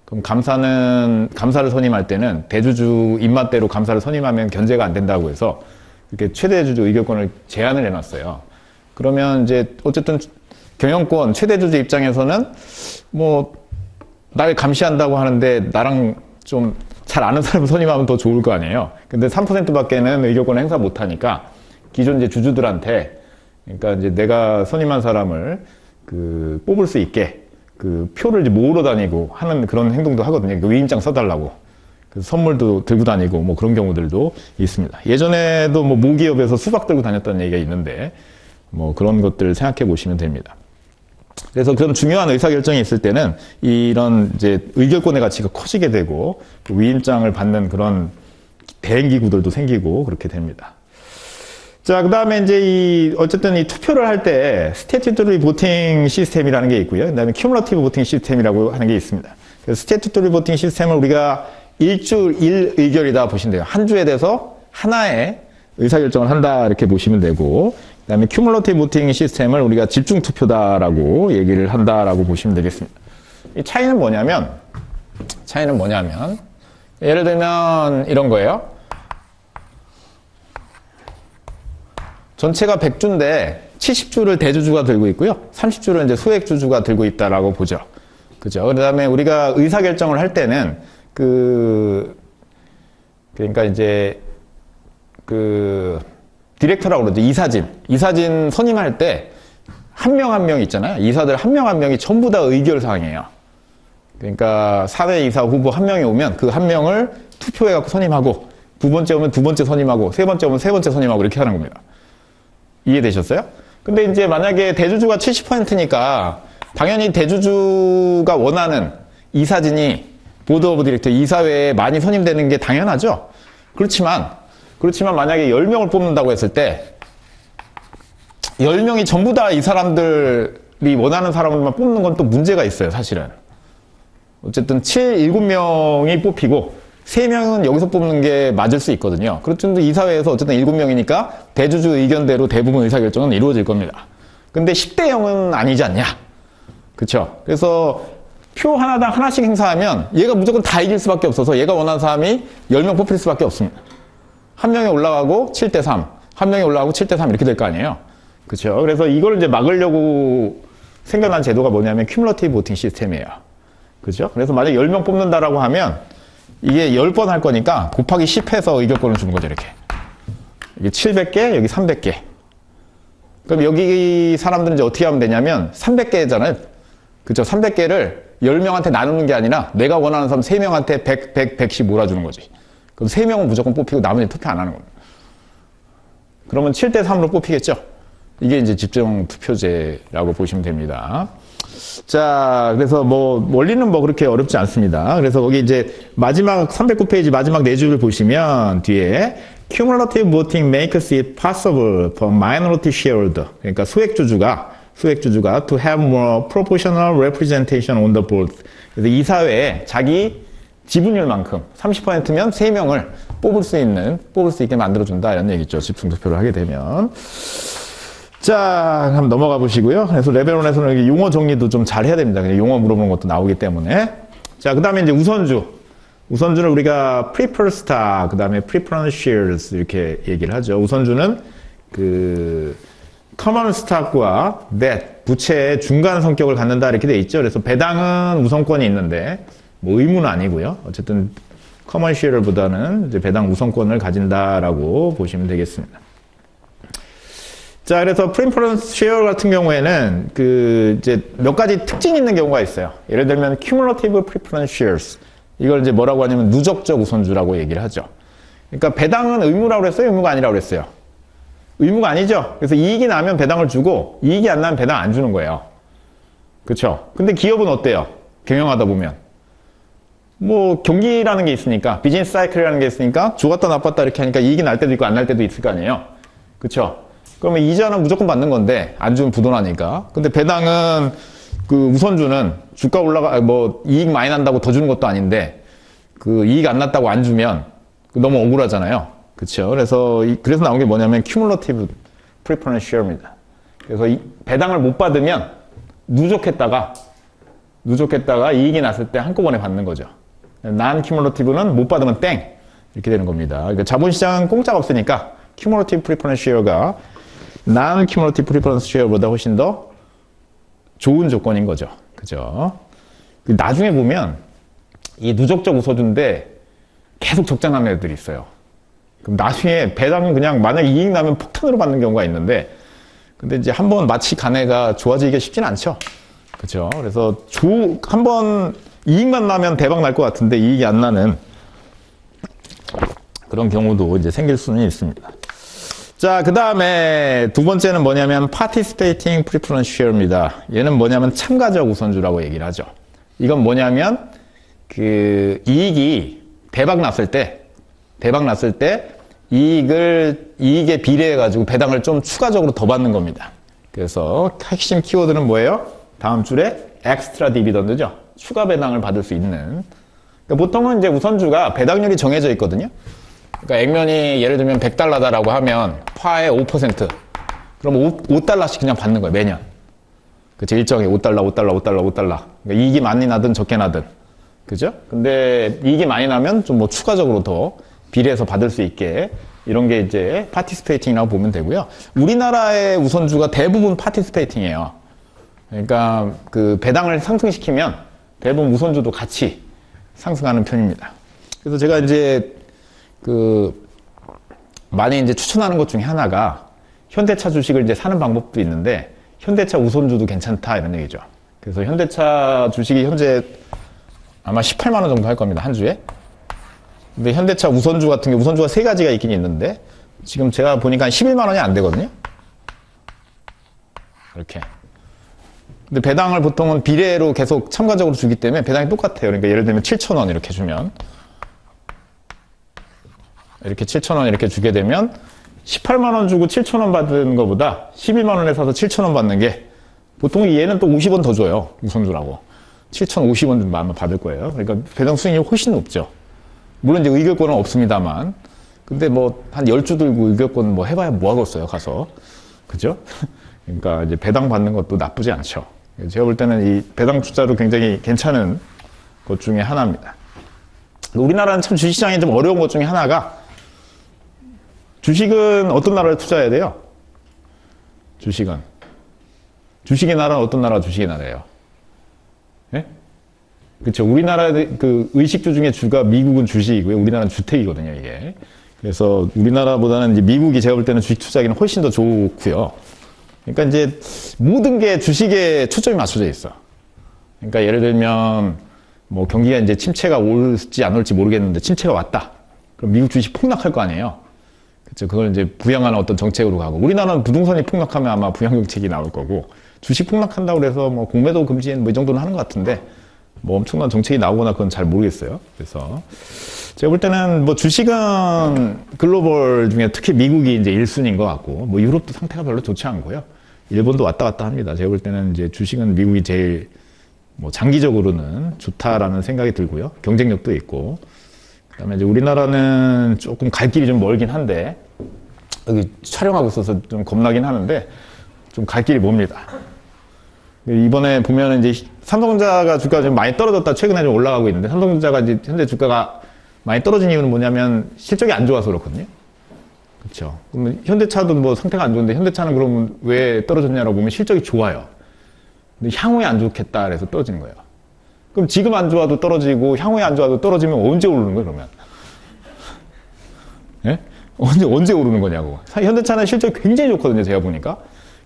그럼 감사를 선임할 때는 대주주 입맛대로 감사를 선임하면 견제가 안 된다고 해서 이렇게 최대주주 의결권을 제한을 해놨어요. 그러면 이제 어쨌든 경영권 최대주주 입장에서는 뭐 날 감시한다고 하는데 나랑 좀 잘 아는 사람을 선임하면 더 좋을 거 아니에요. 근데 3%밖에는 의결권을 행사 못하니까 기존 이제 주주들한테, 그러니까 이제 내가 선임한 사람을 그 뽑을 수 있게 그 표를 이제 모으러 다니고 하는 그런 행동도 하거든요. 그 위임장 써달라고. 그래서 선물도 들고 다니고 뭐 그런 경우들도 있습니다. 예전에도 뭐 모기업에서 수박 들고 다녔다는 얘기가 있는데, 뭐 그런 것들을 생각해 보시면 됩니다. 그래서 그런 중요한 의사결정이 있을 때는 이런 이제 의결권의 가치가 커지게 되고 그 위임장을 받는 그런 대행기구들도 생기고 그렇게 됩니다. 자, 그 다음에 이제 어쨌든 이 투표를 할 때 스태튜토리 보팅 시스템이라는 게 있고요. 그 다음에 큐뮬러티브 보팅 시스템이라고 하는 게 있습니다. 그래서 스태튜토리 보팅 시스템을 우리가 1주 1의결이다 보시면 돼요. 한 주에 대해서 하나의 의사결정을 한다 이렇게 보시면 되고, 그 다음에 큐뮬러티브 보팅 시스템을 우리가 집중 투표다라고 얘기를 한다라고 보시면 되겠습니다. 이 차이는 뭐냐면 예를 들면 이런 거예요. 전체가 100주인데 70주를 대주주가 들고 있고요. 30주를 이제 소액주주가 들고 있다라고 보죠. 그죠? 그 다음에 우리가 의사결정을 할 때는 그러니까 이제 디렉터라고 그러죠. 이사진 선임할 때 한 명 한 명 있잖아요. 이사들 한 명 한 명이 전부 다 의결사항이에요. 그러니까 사회 이사 후보 한 명이 오면 그 한 명을 투표해갖고 선임하고, 두 번째 오면 두 번째 선임하고, 세 번째 오면 세 번째 선임하고 이렇게 하는 겁니다. 이해되셨어요? 근데 이제 만약에 대주주가 70%니까 당연히 대주주가 원하는 이사진이 보드 오브 디렉터 이사회에 많이 선임되는 게 당연하죠. 그렇지만 만약에 10명을 뽑는다고 했을 때 10명이 전부 다 이 사람들이 원하는 사람들만 뽑는 건 또 문제가 있어요, 사실은. 어쨌든 7, 7명이 뽑히고 3명은 여기서 뽑는 게 맞을 수 있거든요. 그렇지만 이사회에서 어쨌든 7명이니까 대주주 의견대로 대부분 의사결정은 이루어질 겁니다. 근데 10대 0은 아니지 않냐. 그쵸? 그래서 표 하나당 하나씩 행사하면 얘가 무조건 다 이길 수밖에 없어서 얘가 원하는 사람이 10명 뽑힐 수밖에 없습니다. 한 명이 올라가고 7대 3, 한 명이 올라가고 7대 3 이렇게 될 거 아니에요. 그쵸? 그래서 이걸 이제 막으려고 생겨난 제도가 뭐냐면 큐뮬러티브 보팅 시스템이에요. 그죠? 그래서 만약에 10명 뽑는다라고 하면 이게 10번 할 거니까 곱하기 10 해서 의결권을 주는 거죠, 이렇게. 이게 700개, 여기 300개. 그럼 여기 사람들은 이제 어떻게 하면 되냐면 300개잖아요. 그죠? 300개를 10명한테 나누는 게 아니라 내가 원하는 사람 3명한테 100, 100씩 몰아주는 거지. 그럼 3명은 무조건 뽑히고 나머지는 투표 안 하는 겁니다. 그러면 7대 3으로 뽑히겠죠? 이게 이제 집중 투표제라고 보시면 됩니다. 자, 그래서 뭐, 원리는 뭐 그렇게 어렵지 않습니다. 그래서 거기 이제 마지막 309페이지 마지막 4줄을 보시면 뒤에 Cumulative voting makes it possible for minority shareholder. 그러니까 소액주주가 to have more proportional representation on the board. 그래서 이사회에 자기 지분율만큼 30%면 3명을 뽑을 수 있게 만들어준다. 이런 얘기죠. 집중투표를 하게 되면. 자, 한번 넘어가 보시고요. 그래서 레벨 1에서는 용어 정리도 좀 잘 해야 됩니다. 그냥 용어 물어보는 것도 나오기 때문에. 자, 그 다음에 이제 우선주. 우선주는 우리가 preferred stock, 그 다음에 preference shares 이렇게 얘기를 하죠. 우선주는 그 common stock과 debt, 부채의 중간 성격을 갖는다 이렇게 돼 있죠. 그래서 배당은 우선권이 있는데 뭐 의무는 아니고요. 어쨌든 common share보다는 이제 배당 우선권을 가진다라고 보시면 되겠습니다. 자, 그래서 preference share 같은 경우에는 그 이제 몇 가지 특징이 있는 경우가 있어요. 예를 들면 cumulative preference shares. 이걸 이제 뭐라고 하냐면 누적적 우선주라고 얘기를 하죠. 그러니까 배당은 의무라고 그랬어요? 의무가 아니라고 그랬어요? 의무가 아니죠. 그래서 이익이 나면 배당을 주고 이익이 안 나면 배당 안 주는 거예요. 그렇죠? 근데 기업은 어때요? 경영하다 보면 뭐 경기라는 게 있으니까 비즈니스 사이클이라는 게 있으니까 좋았다 나빴다 이렇게 하니까 이익이 날 때도 있고 안 날 때도 있을 거 아니에요. 그렇죠? 그러면 이자는 무조건 받는 건데 안 주면 부도나니까. 근데 배당은 그 우선주는 주가 올라가 뭐 이익 많이 난다고 더 주는 것도 아닌데 그 이익 안 났다고 안 주면 너무 억울하잖아요. 그렇죠? 그래서 나온 게 뭐냐면 cumulative preference share입니다. 그래서 이 배당을 못 받으면 누적했다가 이익이 났을 때 한꺼번에 받는 거죠. non-cumulative는 못 받으면 땡 이렇게 되는 겁니다. 그러니까 자본시장은 공짜가 없으니까 cumulative preference share가 non-cumulative preference share보다 훨씬 더 좋은 조건인 거죠. 그죠? 나중에 보면 이 누적적 우선주인데 계속 적자 나는 애들이 있어요. 그럼 나중에 배당은 그냥 만약에 이익 나면 폭탄으로 받는 경우가 있는데 근데 이제 한번 마치 간해가 좋아지기가 쉽지는 않죠. 그죠? 그래서 한번 이익만 나면 대박 날 것 같은데 이익이 안 나는 그런 경우도 이제 생길 수는 있습니다. 자, 그 다음에 두 번째는 뭐냐면 participating preference share입니다. 얘는 뭐냐면 참가적 우선주라고 얘기를 하죠. 이건 뭐냐면 그 이익이 대박 났을 때 이익에 비례해 가지고 배당을 좀 추가적으로 더 받는 겁니다. 그래서 핵심 키워드는 뭐예요? 다음 줄에 extra dividend죠. 추가 배당을 받을 수 있는. 그러니까 보통은 이제 우선주가 배당률이 정해져 있거든요. 그러니까 액면이 예를 들면 $100라고 하면 파의 5%. 그럼 5달러씩 그냥 받는 거예요, 매년. 그치, 일정에 5달러. 그러니까 이익이 많이 나든 적게 나든. 그죠? 근데 이익이 많이 나면 좀 뭐 추가적으로 더 비례해서 받을 수 있게 이런 게 이제 파티스페이팅이라고 보면 되고요. 우리나라의 우선주가 대부분 파티스페이팅이에요. 그러니까 그 배당을 상승시키면 대부분 우선주도 같이 상승하는 편입니다. 그래서 제가 이제 많이 이제 추천하는 것 중에 하나가 현대차 주식을 이제 사는 방법도 있는데 현대차 우선주도 괜찮다 이런 얘기죠. 그래서 현대차 주식이 현재 아마 18만 원 정도 할 겁니다. 한 주에. 근데 현대차 우선주 같은 게 우선주가 세 가지가 있긴 있는데 지금 제가 보니까 한 11만 원이 안 되거든요. 이렇게. 근데 배당을 보통은 비례로 계속 참가적으로 주기 때문에 배당이 똑같아요. 그러니까 예를 들면 7,000원 이렇게 주면 이렇게 7,000원 이렇게 주게 되면 18만 원 주고 7,000원 받는 것보다 11만 원에 사서 7,000원 받는 게 보통 얘는 또 50원 더 줘요. 우선주라고. 7,050원 좀 받을 거예요. 그러니까 배당 수익률이 훨씬 높죠. 물론 이제 의결권은 없습니다만. 근데 뭐 한 10주 들고 의결권 뭐 해봐야 뭐 하겠어요, 가서. 그죠? 그러니까 이제 배당 받는 것도 나쁘지 않죠. 제가 볼 때는 이 배당 투자도 굉장히 괜찮은 것 중에 하나입니다. 우리나라는 참 주식시장이 좀 어려운 것 중에 하나가 주식은 어떤 나라를 투자해야 돼요? 주식의 나라는 어떤 나라가 주식의 나라예요? 예? 그렇죠. 우리나라 그 의식주 중에 주가 미국은 주식이고요. 우리나라는 주택이거든요, 이게. 그래서 우리나라보다는 이제 미국이 제가 볼 때는 주식 투자하기는 훨씬 더 좋고요. 그러니까 이제 모든 게 주식에 초점이 맞춰져 있어. 그러니까 예를 들면 뭐 경기가 이제 침체가 올지 안 올지 모르겠는데 침체가 왔다. 그럼 미국 주식 폭락할 거 아니에요. 그렇죠. 그걸 이제 부양하는 어떤 정책으로 가고 우리나라는 부동산이 폭락하면 아마 부양 정책이 나올 거고 주식 폭락한다고 해서 뭐 공매도 금지 뭐 이 정도는 하는 것 같은데 뭐 엄청난 정책이 나오거나 그건 잘 모르겠어요. 그래서 제가 볼 때는 뭐 주식은 글로벌 중에 특히 미국이 이제 1순위인 것 같고 뭐 유럽도 상태가 별로 좋지 않고요. 일본도 왔다 갔다 합니다. 제가 볼 때는 이제 주식은 미국이 제일 뭐 장기적으로는 좋다라는 생각이 들고요. 경쟁력도 있고. 그다음에 이제 우리나라는 조금 갈 길이 좀 멀긴 한데 여기 촬영하고 있어서 좀 겁나긴 하는데 좀 갈 길이 멉니다. 이번에 보면은 이제 삼성전자가 주가가 좀 많이 떨어졌다 최근에 좀 올라가고 있는데 삼성전자가 이제 현재 주가가 많이 떨어진 이유는 뭐냐면 실적이 안 좋아서 그렇거든요. 그렇죠. 그러면 현대차도 뭐 상태가 안 좋은데 현대차는 그러면 왜 떨어졌냐라고 보면 실적이 좋아요. 근데 향후에 안 좋겠다 그래서 떨어지는 거예요. 그럼 지금 안 좋아도 떨어지고 향후에 안 좋아도 떨어지면 언제 오르는 거예요, 그러면? 예? 언제 오르는 거냐고. 현대차는 실적이 굉장히 좋거든요, 제가 보니까.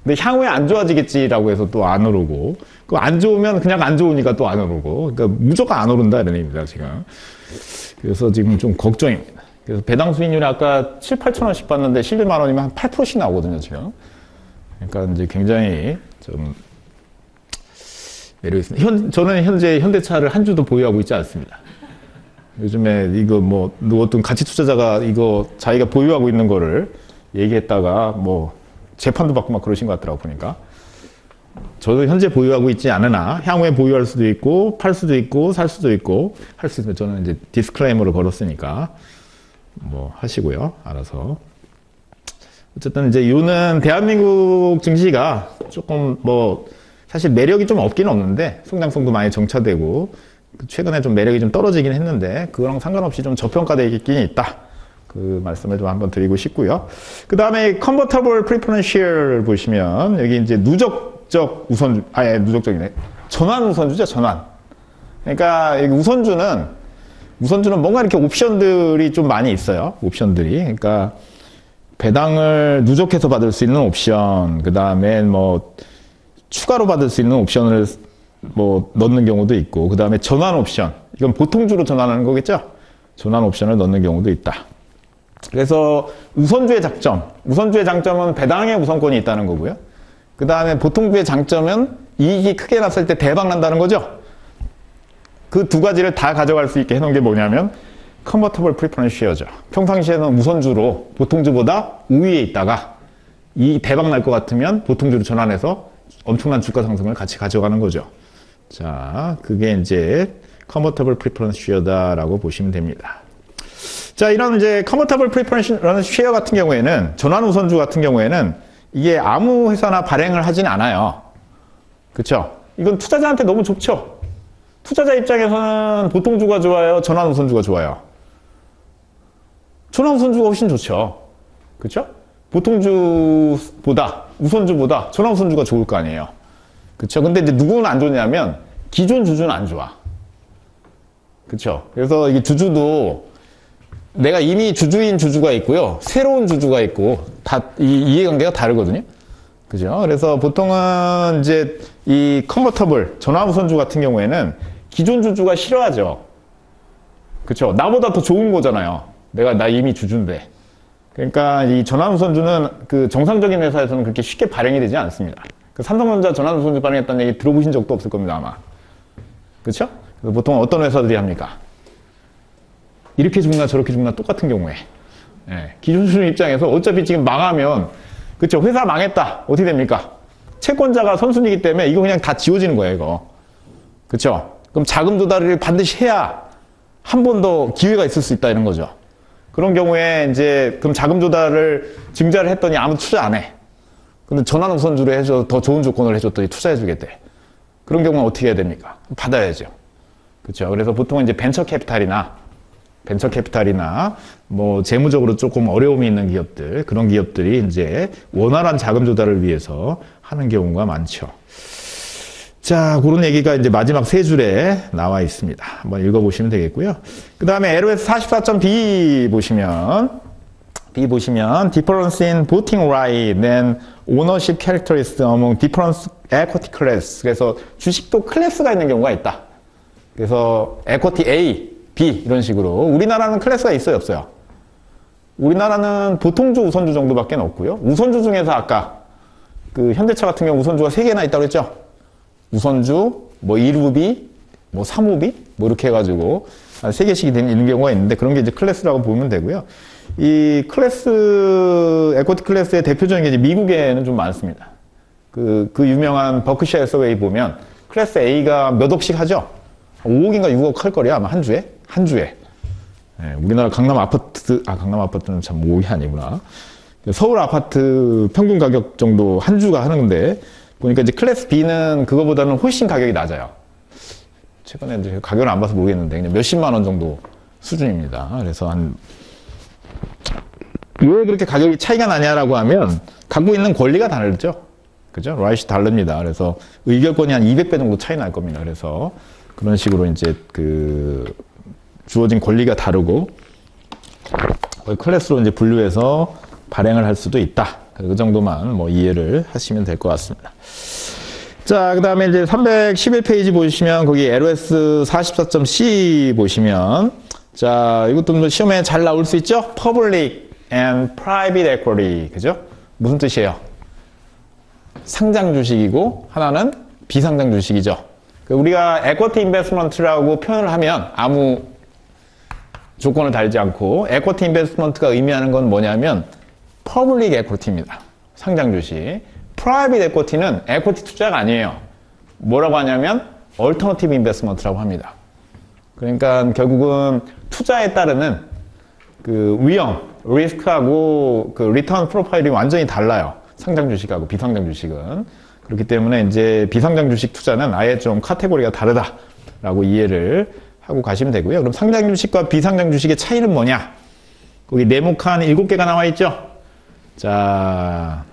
근데 향후에 안 좋아지겠지라고 해서 또 안 오르고, 그 안 좋으면 그냥 안 좋으니까 또 안 오르고, 그러니까 무조건 안 오른다 이런 얘기입니다, 지금. 그래서 지금 좀 걱정입니다. 그래서 배당 수익률이 아까 7, 8천 원씩 봤는데 11만 원이면 한 8%씩 나오거든요, 지금. 그러니까 이제 굉장히 좀 매력 있습니다. 저는 현재 현대차를 한 주도 보유하고 있지 않습니다. 요즘에 이거 뭐 어떤 가치 투자자가 이거 자기가 보유하고 있는 거를 얘기했다가 뭐 재판도 받고 막 그러신 것 같더라고 보니까. 저도 현재 보유하고 있지 않으나 향후에 보유할 수도 있고 팔 수도 있고 살 수도 있고 할 수 있으면 저는 이제 디스클레이머를 걸었으니까 뭐 하시고요. 알아서. 어쨌든 이제 요는 대한민국 증시가 조금 뭐 사실 매력이 좀 없긴 없는데 성장성도 많이 정차되고 최근에 좀 매력이 좀 떨어지긴 했는데 그거랑 상관없이 좀 저평가되어 있긴 있다. 그 말씀을 좀 한번 드리고 싶고요. 그 다음에 Convertible Preferential을 보시면 여기 이제 누적적 우선주, 누적적이네. 전환 우선주죠, 전환. 그러니까 여기 우선주는 뭔가 이렇게 옵션들이 좀 많이 있어요. 옵션들이. 그러니까 배당을 누적해서 받을 수 있는 옵션, 그 다음에 뭐 추가로 받을 수 있는 옵션을 뭐 넣는 경우도 있고, 그 다음에 전환 옵션. 이건 보통주로 전환하는 거겠죠? 전환 옵션을 넣는 경우도 있다. 그래서 우선주의 장점은 배당의 우선권이 있다는 거고요. 그 다음에 보통주의 장점은 이익이 크게 났을 때 대박 난다는 거죠. 그 두 가지를 다 가져갈 수 있게 해놓은 게 뭐냐면 Convertible Preferential죠. 평상시에는 우선주로 보통주보다 우위에 있다가 이 대박 날 것 같으면 보통주로 전환해서 엄청난 주가 상승을 같이 가져가는 거죠. 자, 그게 이제 Convertible Preferential다라고 보시면 됩니다. 자, 이런 이제 Convertible Preferential 같은 경우에는 전환 우선주 같은 경우에는 이게 아무 회사나 발행을 하진 않아요. 그렇죠? 이건 투자자한테 너무 좋죠. 투자자 입장에서는 보통주가 좋아요, 전환 우선주가 좋아요. 전환 우선주가 훨씬 좋죠. 그렇죠? 보통주보다 우선주보다 전환 우선주가 좋을 거 아니에요. 그렇죠? 근데 이제 누구는 안 좋냐면 기존 주주는 안 좋아. 그렇죠? 그래서 이게 주주도 내가 이미 주주인 주주가 있고요. 새로운 주주가 있고 다 이해관계가 다르거든요. 그죠? 그래서 보통은 이제 이 컨버터블 전환 우선주 같은 경우에는 기존 주주가 싫어하죠. 그렇죠? 나보다 더 좋은 거잖아요. 나 이미 주주인데. 그러니까 이 전환 우선주는 그 정상적인 회사에서는 그렇게 쉽게 발행이 되지 않습니다. 그 삼성전자 전환 우선주 발행했다는 얘기 들어보신 적도 없을 겁니다, 아마. 그렇죠? 그래서 보통 어떤 회사들이 합니까? 이렇게 죽나 저렇게 죽나 똑같은 경우에 기존 주주 입장에서 어차피 지금 망하면 그쵸 회사 망했다 어떻게 됩니까? 채권자가 선순위이기 때문에 이거 그냥 다 지워지는 거예요 이거. 그쵸? 그럼 자금 조달을 반드시 해야 한 번 더 기회가 있을 수 있다 이런 거죠. 그런 경우에 이제 그럼 자금 조달을 증자를 했더니 아무 투자 안 해. 근데 전환 우선주로 해줘 더 좋은 조건을 해줬더니 투자해주겠대. 그런 경우는 어떻게 해야 됩니까? 받아야죠. 그렇죠. 그래서 보통은 이제 벤처 캐피탈이나 뭐 재무적으로 조금 어려움이 있는 기업들, 그런 기업들이 이제 원활한 자금 조달을 위해서 하는 경우가 많죠. 자, 그런 얘기가 이제 마지막 세 줄에 나와 있습니다. 한번 읽어보시면 되겠고요. 그 다음에 LOS 44.B 보시면 difference in voting right and ownership characteristics among different equity class. 그래서 주식도 클래스가 있는 경우가 있다. 그래서 equity A, B 이런 식으로. 우리나라는 클래스가 있어요, 없어요? 우리나라는 보통주, 우선주 정도밖에 없고요. 우선주 중에서 아까 그 현대차 같은 경우 우선주가 3개나 있다고 했죠? 우선주, 뭐 1우비, 뭐 3우비, 뭐 이렇게 해가지고 3개씩이 있는 경우가 있는데 그런 게 이제 클래스라고 보면 되고요. 이 클래스, 에코티 클래스의 대표적인 게 이제 미국에는 좀 많습니다. 그 유명한 버크셔 해서웨이 보면 클래스 A가 몇 억씩 하죠? 5억인가 6억 할 거래요, 아마 한 주에. 예, 우리나라 강남 아파트는 참 5억이 아니구나. 서울 아파트 평균 가격 정도 한 주가 하는데 보니까 이제 클래스 B는 그거보다는 훨씬 가격이 낮아요. 최근에 이제 가격을 안 봐서 모르겠는데 그냥 몇십만 원 정도 수준입니다. 그래서 왜 그렇게 가격이 차이가 나냐라고 하면 갖고 있는 권리가 다르죠. 그죠? 라이트 다릅니다. 그래서 의결권이 한 200배 정도 차이 날 겁니다. 그래서 그런 식으로 이제 그 주어진 권리가 다르고 클래스로 이제 분류해서 발행을 할 수도 있다. 그 정도만 뭐 이해를 하시면 될 것 같습니다. 자, 그 다음에 이제 311페이지 보시면 거기 LOS 44.C 보시면 자, 이것도 뭐 시험에 잘 나올 수 있죠? Public and Private Equity. 그죠? 무슨 뜻이에요? 상장 주식이고 하나는 비상장 주식이죠. 우리가 equity investment라고 표현을 하면 아무 조건을 달지 않고 equity investment가 의미하는 건 뭐냐면 public equity입니다. 상장 주식. private equity는 equity 투자가 아니에요. 뭐라고 하냐면 alternative investment라고 합니다. 그러니까 결국은 투자에 따르는 그 위험, 리스크하고 그 리턴 프로파일이 완전히 달라요. 상장 주식하고 비상장 주식은. 그렇기 때문에 이제 비상장 주식 투자는 아예 좀 카테고리가 다르다라고 이해를 하고 가시면 되고요. 그럼 상장 주식과 비상장 주식의 차이는 뭐냐? 거기 네모칸 7개가 나와 있죠? 자,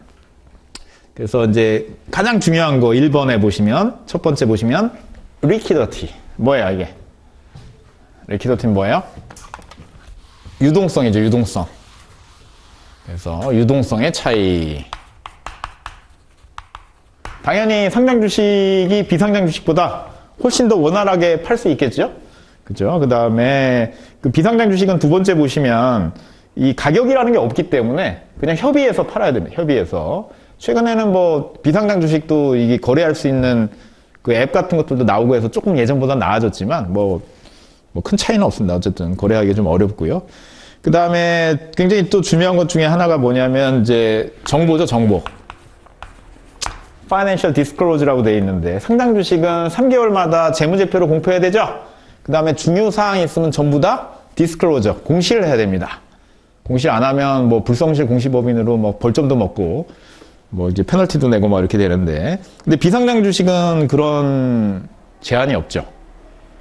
그래서 이제 가장 중요한 거 1번에 보시면, 첫 번째 보시면, 리퀴더티. 뭐예요, 이게? 리퀴더티는 뭐예요? 유동성이죠, 유동성. 그래서 유동성의 차이. 당연히 상장 주식이 비상장 주식보다 훨씬 더 원활하게 팔 수 있겠죠? 그죠? 그 다음에 그 비상장 주식은 두 번째 보시면 이 가격이라는 게 없기 때문에 그냥 협의해서 팔아야 됩니다. 협의해서. 최근에는 뭐 비상장 주식도 이게 거래할 수 있는 그 앱 같은 것들도 나오고 해서 조금 예전보다 나아졌지만 뭐 큰 차이는 없습니다. 어쨌든 거래하기 좀 어렵고요. 그 다음에 굉장히 또 중요한 것 중에 하나가 뭐냐면 이제 정보죠, 정보. Financial Disclosure라고 되어 있는데 상장 주식은 3개월마다 재무제표를 공표해야 되죠. 그 다음에 중요사항이 있으면 전부 다 Disclosure, 공시를 해야 됩니다. 공시 안 하면 뭐 불성실 공시법인으로 뭐 벌점도 먹고 뭐 이제 페널티도 내고 막 이렇게 되는데 근데 비상장 주식은 그런 제한이 없죠.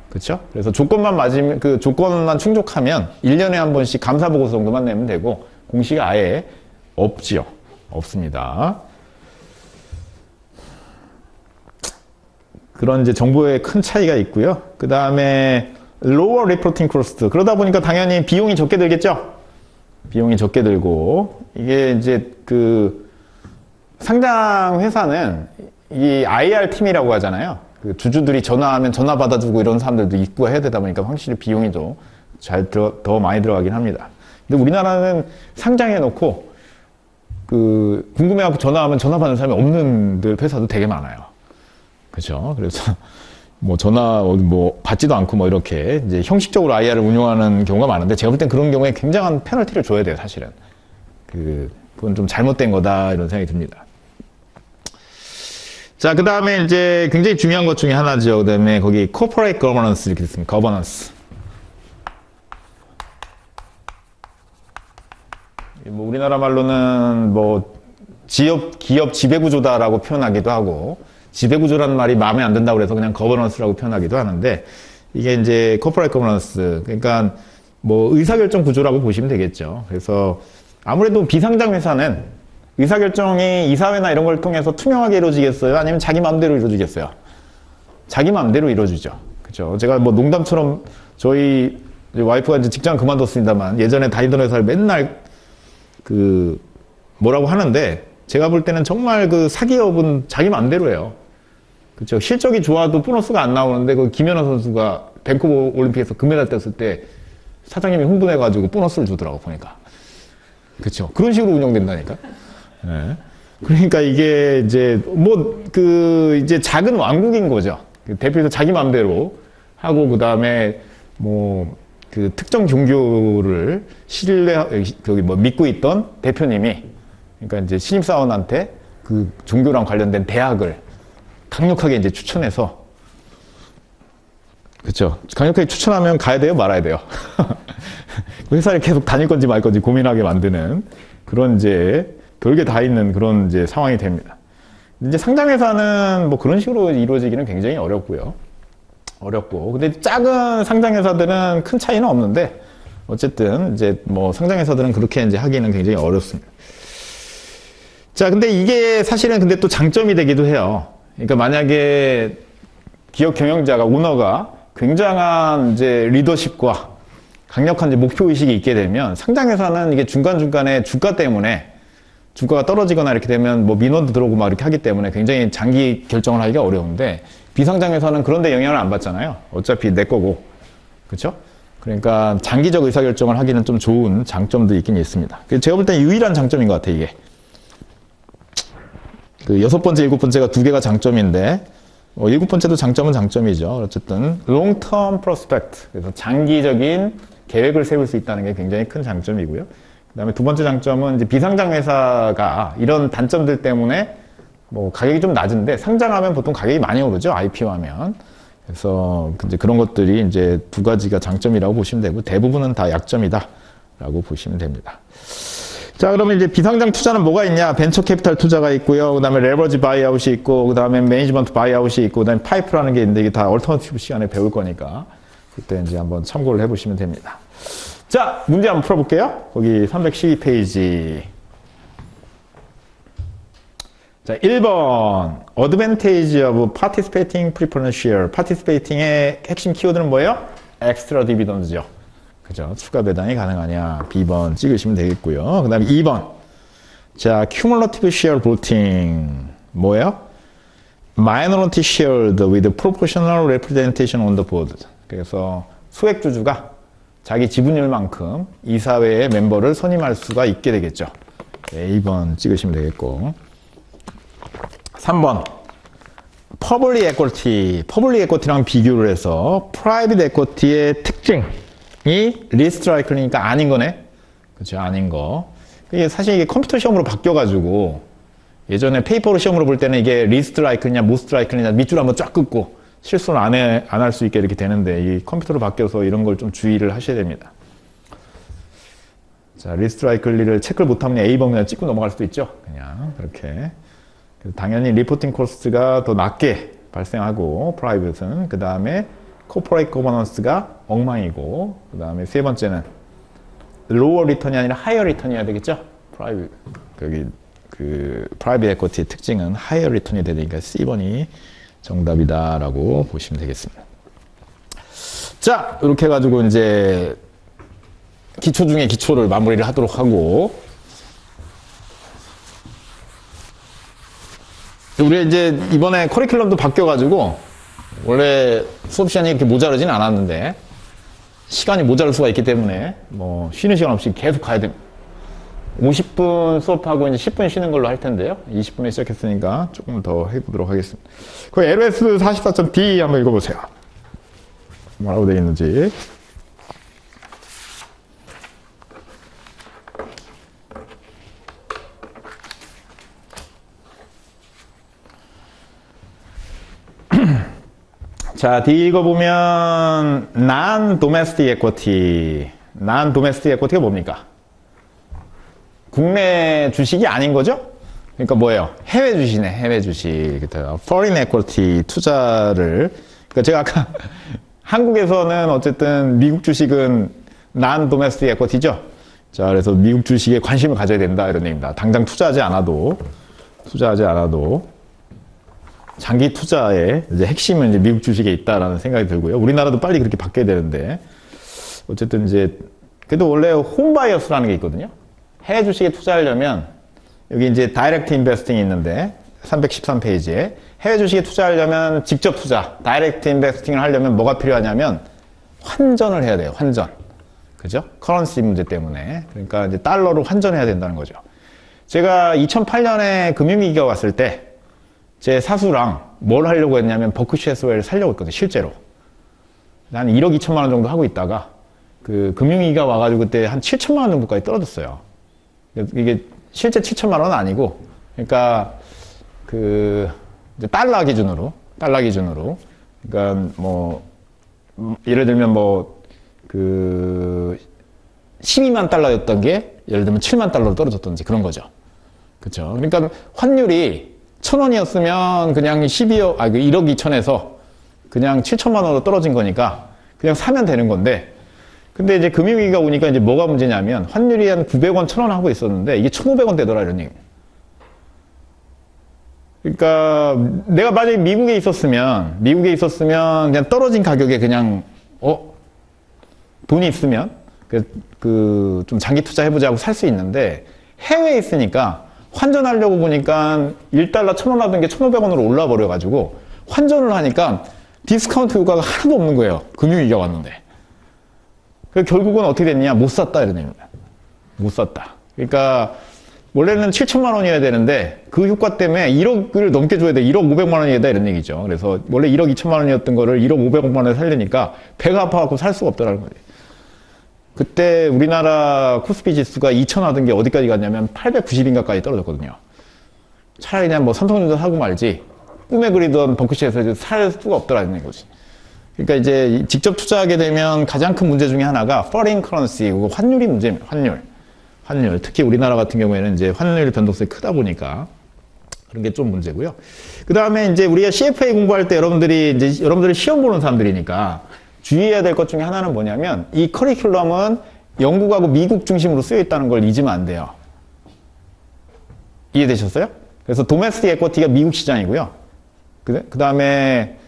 그렇죠? 그래서 조건만 맞으면 그 조건만 충족하면 1년에 한 번씩 감사 보고서 정도만 내면 되고 공시가 아예 없지요. 없습니다. 그런 이제 정보에 큰 차이가 있고요. 그 다음에 lower reporting cost. 그러다 보니까 당연히 비용이 적게 들겠죠? 비용이 적게 들고 이게 이제 그 상장 회사는 이 IR 팀이라고 하잖아요. 그 주주들이 전화하면 전화 받아주고 이런 사람들도 있고 해야 되다 보니까 확실히 비용이 더 많이 들어가긴 합니다. 근데 우리나라는 상장해 놓고 그 궁금해하고 전화하면 전화 받는 사람이 없는 회사도 되게 많아요. 그죠? 그래서 뭐 전화 뭐 받지도 않고 뭐 이렇게 이제 형식적으로 IR을 운영하는 경우가 많은데 제가 볼 땐 그런 경우에 굉장한 페널티를 줘야 돼요, 사실은. 그건 좀 잘못된 거다 이런 생각이 듭니다. 자, 그 다음에 이제 굉장히 중요한 것 중에 하나죠. 그 다음에 거기 corporate governance 이렇게 있습니다. governance. 뭐 우리나라 말로는 뭐 기업 지배구조다라고 표현하기도 하고, 지배구조라는 말이 마음에 안 든다고 그래서 그냥 거버넌스라고 표현하기도 하는데, 이게 이제 코퍼레이트 거버넌스, 그러니까 뭐 의사결정 구조라고 보시면 되겠죠. 그래서 아무래도 비상장 회사는 의사결정이 이사회나 이런 걸 통해서 투명하게 이루어지겠어요? 아니면 자기 마음대로 이루어지겠어요? 자기 마음대로 이루어지죠. 그죠? 제가 뭐 농담처럼 저희 와이프가 이제 직장 그만뒀습니다만 예전에 다니던 회사를 맨날 그 뭐라고 하는데, 제가 볼 때는 정말 그 사기업은 자기 마음대로 해요. 그렇죠. 실적이 좋아도 보너스가 안 나오는데 그 김연아 선수가 밴쿠버 올림픽에서 금메달 땄을 때 사장님이 흥분해가지고 보너스를 주더라고 보니까. 그렇죠. 그런 식으로 운영된다니까. 네. 그러니까 이게 이제 뭐 그 이제 작은 왕국인 거죠. 대표에서 자기 마음대로 하고, 그 다음에 뭐 그 특정 종교를 거기 뭐 믿고 있던 대표님이, 그러니까 이제 신입사원한테 그 종교랑 관련된 대학을 강력하게 이제 추천해서, 그렇죠. 강력하게 추천하면 가야 돼요, 말아야 돼요. 회사를 계속 다닐 건지 말 건지 고민하게 만드는 그런 이제 별게 다 있는 그런 이제 상황이 됩니다. 이제 상장회사는 뭐 그런 식으로 이루어지기는 굉장히 어렵고요. 근데 작은 상장회사들은 큰 차이는 없는데, 어쨌든 이제 뭐 상장회사들은 그렇게 이제 하기는 굉장히 어렵습니다. 자, 근데 이게 사실은 근데 또 장점이 되기도 해요. 그러니까 만약에 기업 경영자가, 오너가 굉장한 이제 리더십과 강력한 이제 목표의식이 있게 되면, 상장회사는 이게 중간중간에 주가 때문에, 주가가 떨어지거나 이렇게 되면 뭐 민원도 들어오고 막 이렇게 하기 때문에 굉장히 장기 결정을 하기가 어려운데, 비상장회사는 그런데 영향을 안 받잖아요. 어차피 내 거고. 그렇죠? 그러니까 장기적 의사결정을 하기는 좀 좋은 장점도 있긴 있습니다. 제가 볼 때 유일한 장점인 것 같아요, 이게. 그 6번째, 7번째가 두 개가 장점인데, 7번째도 장점은 장점이죠. 어쨌든 long term prospect, 그래서 장기적인 계획을 세울 수 있다는 게 굉장히 큰 장점이고요. 그다음에 두 번째 장점은 이제 비상장 회사가 이런 단점들 때문에 뭐 가격이 좀 낮은데, 상장하면 보통 가격이 많이 오르죠, IPO 하면. 그래서 이제 그런 것들이 이제 두 가지가 장점이라고 보시면 되고, 대부분은 다 약점이다라고 보시면 됩니다. 자, 그러면 이제 비상장 투자는 뭐가 있냐? 벤처 캐피탈 투자가 있고요. 그 다음에 레버리지 바이아웃이 있고, 그 다음에 매니지먼트 바이아웃이 있고, 그 다음에 파이프라는 게 있는데, 이게 다 얼터너티브 시간에 배울 거니까 그때 이제 한번 참고를 해보시면 됩니다. 자, 문제 한번 풀어볼게요. 거기 312페이지. 자, 1번. Advantage of participating preference share. participating의 핵심 키워드는 뭐예요? extra dividend죠. 그죠? 추가 배당이 가능하냐? B번 찍으시면 되겠고요. 그 다음에 2번. 자, cumulative share voting. 뭐예요? minority shared with proportional representation on the board. 그래서 소액주주가 자기 지분율만큼 이사회의 멤버를 선임할 수가 있게 되겠죠. 네, 2번 찍으시면 되겠고. 3번. 퍼블릭 에쿼티. 퍼블릭 에쿼티랑 비교를 해서 프라이빗 에쿼티의 특징이 리스트라이클이니까 아닌 거네. 그렇죠? 아닌 거. 이게 사실 이게 컴퓨터 시험으로 바뀌어가지고, 예전에 페이퍼로 시험으로 볼 때는 이게 리스트라이클이냐 모스트라이클이냐 밑줄 한번 쫙 긋고 실수를 안 할 수 있게 이렇게 되는데, 이 컴퓨터로 바뀌어서 이런 걸 좀 주의를 하셔야 됩니다. 자, 리스트라이클리를 체크를 못하면 A번 그냥 찍고 넘어갈 수도 있죠. 그냥 그렇게. 당연히 리포팅 코스트가 더 낮게 발생하고, 프라이빗은. 그 다음에 코퍼레이트 거버넌스가 엉망이고, 그 다음에 세 번째는 로어 리턴이 아니라 하이어 리턴이어야 되겠죠. 프라이빗 에쿼티의 특징은 하이어 리턴이 되니까 C번이 정답이다라고 보시면 되겠습니다. 자, 이렇게 해가지고 이제 기초 중에 기초를 마무리를 하도록 하고, 우리 이제 이번에 커리큘럼도 바뀌어가지고 원래 수업 시간이 이렇게 모자르진 않았는데 시간이 모자랄 수가 있기 때문에 뭐 쉬는 시간 없이 계속 가야 됩니다. 50분 수업하고 이제 10분 쉬는 걸로 할 텐데요. 20분에 시작했으니까 조금 더 해보도록 하겠습니다. 그 LS 44.D 한번 읽어보세요. 뭐라고 되어 있는지. 자, D 읽어보면 non-domestic equity. non-domestic equity가 뭡니까? 국내 주식이 아닌 거죠? 그러니까 뭐예요? 해외 주식이네, 해외 주식. Foreign equity 투자를. 그러니까 제가 아까 한국에서는 어쨌든 미국 주식은 non-domestic equity죠? 자, 그래서 미국 주식에 관심을 가져야 된다, 이런 얘기입니다. 당장 투자하지 않아도 장기 투자의 이제 핵심은 이제 미국 주식에 있다라는 생각이 들고요. 우리나라도 빨리 그렇게 바뀌어야 되는데, 어쨌든 이제, 그래도 원래 홈바이어스라는 게 있거든요. 해외 주식에 투자하려면, 여기 이제 다이렉트 인베스팅이 있는데, 313페이지에, 해외 주식에 투자하려면 직접 투자, 다이렉트 인베스팅을 하려면 뭐가 필요하냐면, 환전을 해야 돼요, 환전. 그죠? 커런시 문제 때문에. 그러니까 이제 달러로 환전해야 된다는 거죠. 제가 2008년에 금융위기가 왔을 때, 제 사수랑 뭘 하려고 했냐면, 버크셔 해서웨이를 살려고 했거든요, 실제로. 한 1억 2천만 원 정도 하고 있다가, 그 금융위기가 와가지고 그때 한 7천만 원 정도까지 떨어졌어요. 이게 실제 7천만 원은 아니고, 그러니까 그 달러 기준으로, 그러니까 뭐 예를 들면 뭐 그 12만 달러였던 게 예를 들면 7만 달러로 떨어졌던지 그런 거죠. 그렇죠. 그러니까 환율이 1,000원이었으면 그냥 1억 2천에서 그냥 7천만 원으로 떨어진 거니까 그냥 사면 되는 건데. 근데 이제 금융위기가 오니까 이제 뭐가 문제냐면 환율이 한 900원, 1,000원 하고 있었는데 이게 1,500원 되더라, 이런 얘기. 그러니까 내가 만약에 미국에 있었으면 그냥 떨어진 가격에 그냥 돈이 있으면 좀 장기 투자 해보자고 살 수 있는데 해외에 있으니까 환전하려고 보니까 1달러 1,000원 하던 게 1,500원으로 올라 버려가지고 환전을 하니까 디스카운트 효과가 하나도 없는 거예요. 금융위기가 왔는데. 결국은 어떻게 됐냐? 못 샀다, 이런 얘기입니다. 못 샀다. 그러니까 원래는 7천만 원이어야 되는데 그 효과 때문에 1억을 넘게 줘야 돼. 1억 500만 원이다, 이런 얘기죠. 그래서 원래 1억 2천만 원이었던 거를 1억 500만 원에 살려니까 배가 아파갖고 살 수가 없다라는 거지. 그때 우리나라 코스피 지수가 2천 하던 게 어디까지 갔냐면 890인가까지 떨어졌거든요. 차라리 그냥 뭐 삼성전자 사고 말지 꿈에 그리던 벙커시에서 살 수가 없더라는 거지. 그러니까 이제 직접 투자하게 되면 가장 큰 문제 중에 하나가 foreign currency, 환율이 문제입니다. 환율. 특히 우리나라 같은 경우에는 이제 환율 변동성이 크다 보니까 그런 게 좀 문제고요. 그 다음에 이제 우리가 CFA 공부할 때 여러분들이 시험 보는 사람들이니까 주의해야 될 것 중에 하나는 뭐냐면 이 커리큘럼은 영국하고 미국 중심으로 쓰여 있다는 걸 잊으면 안 돼요. 이해되셨어요? 그래서 도메스틱 에쿼티가 미국 시장이고요. 그 다음에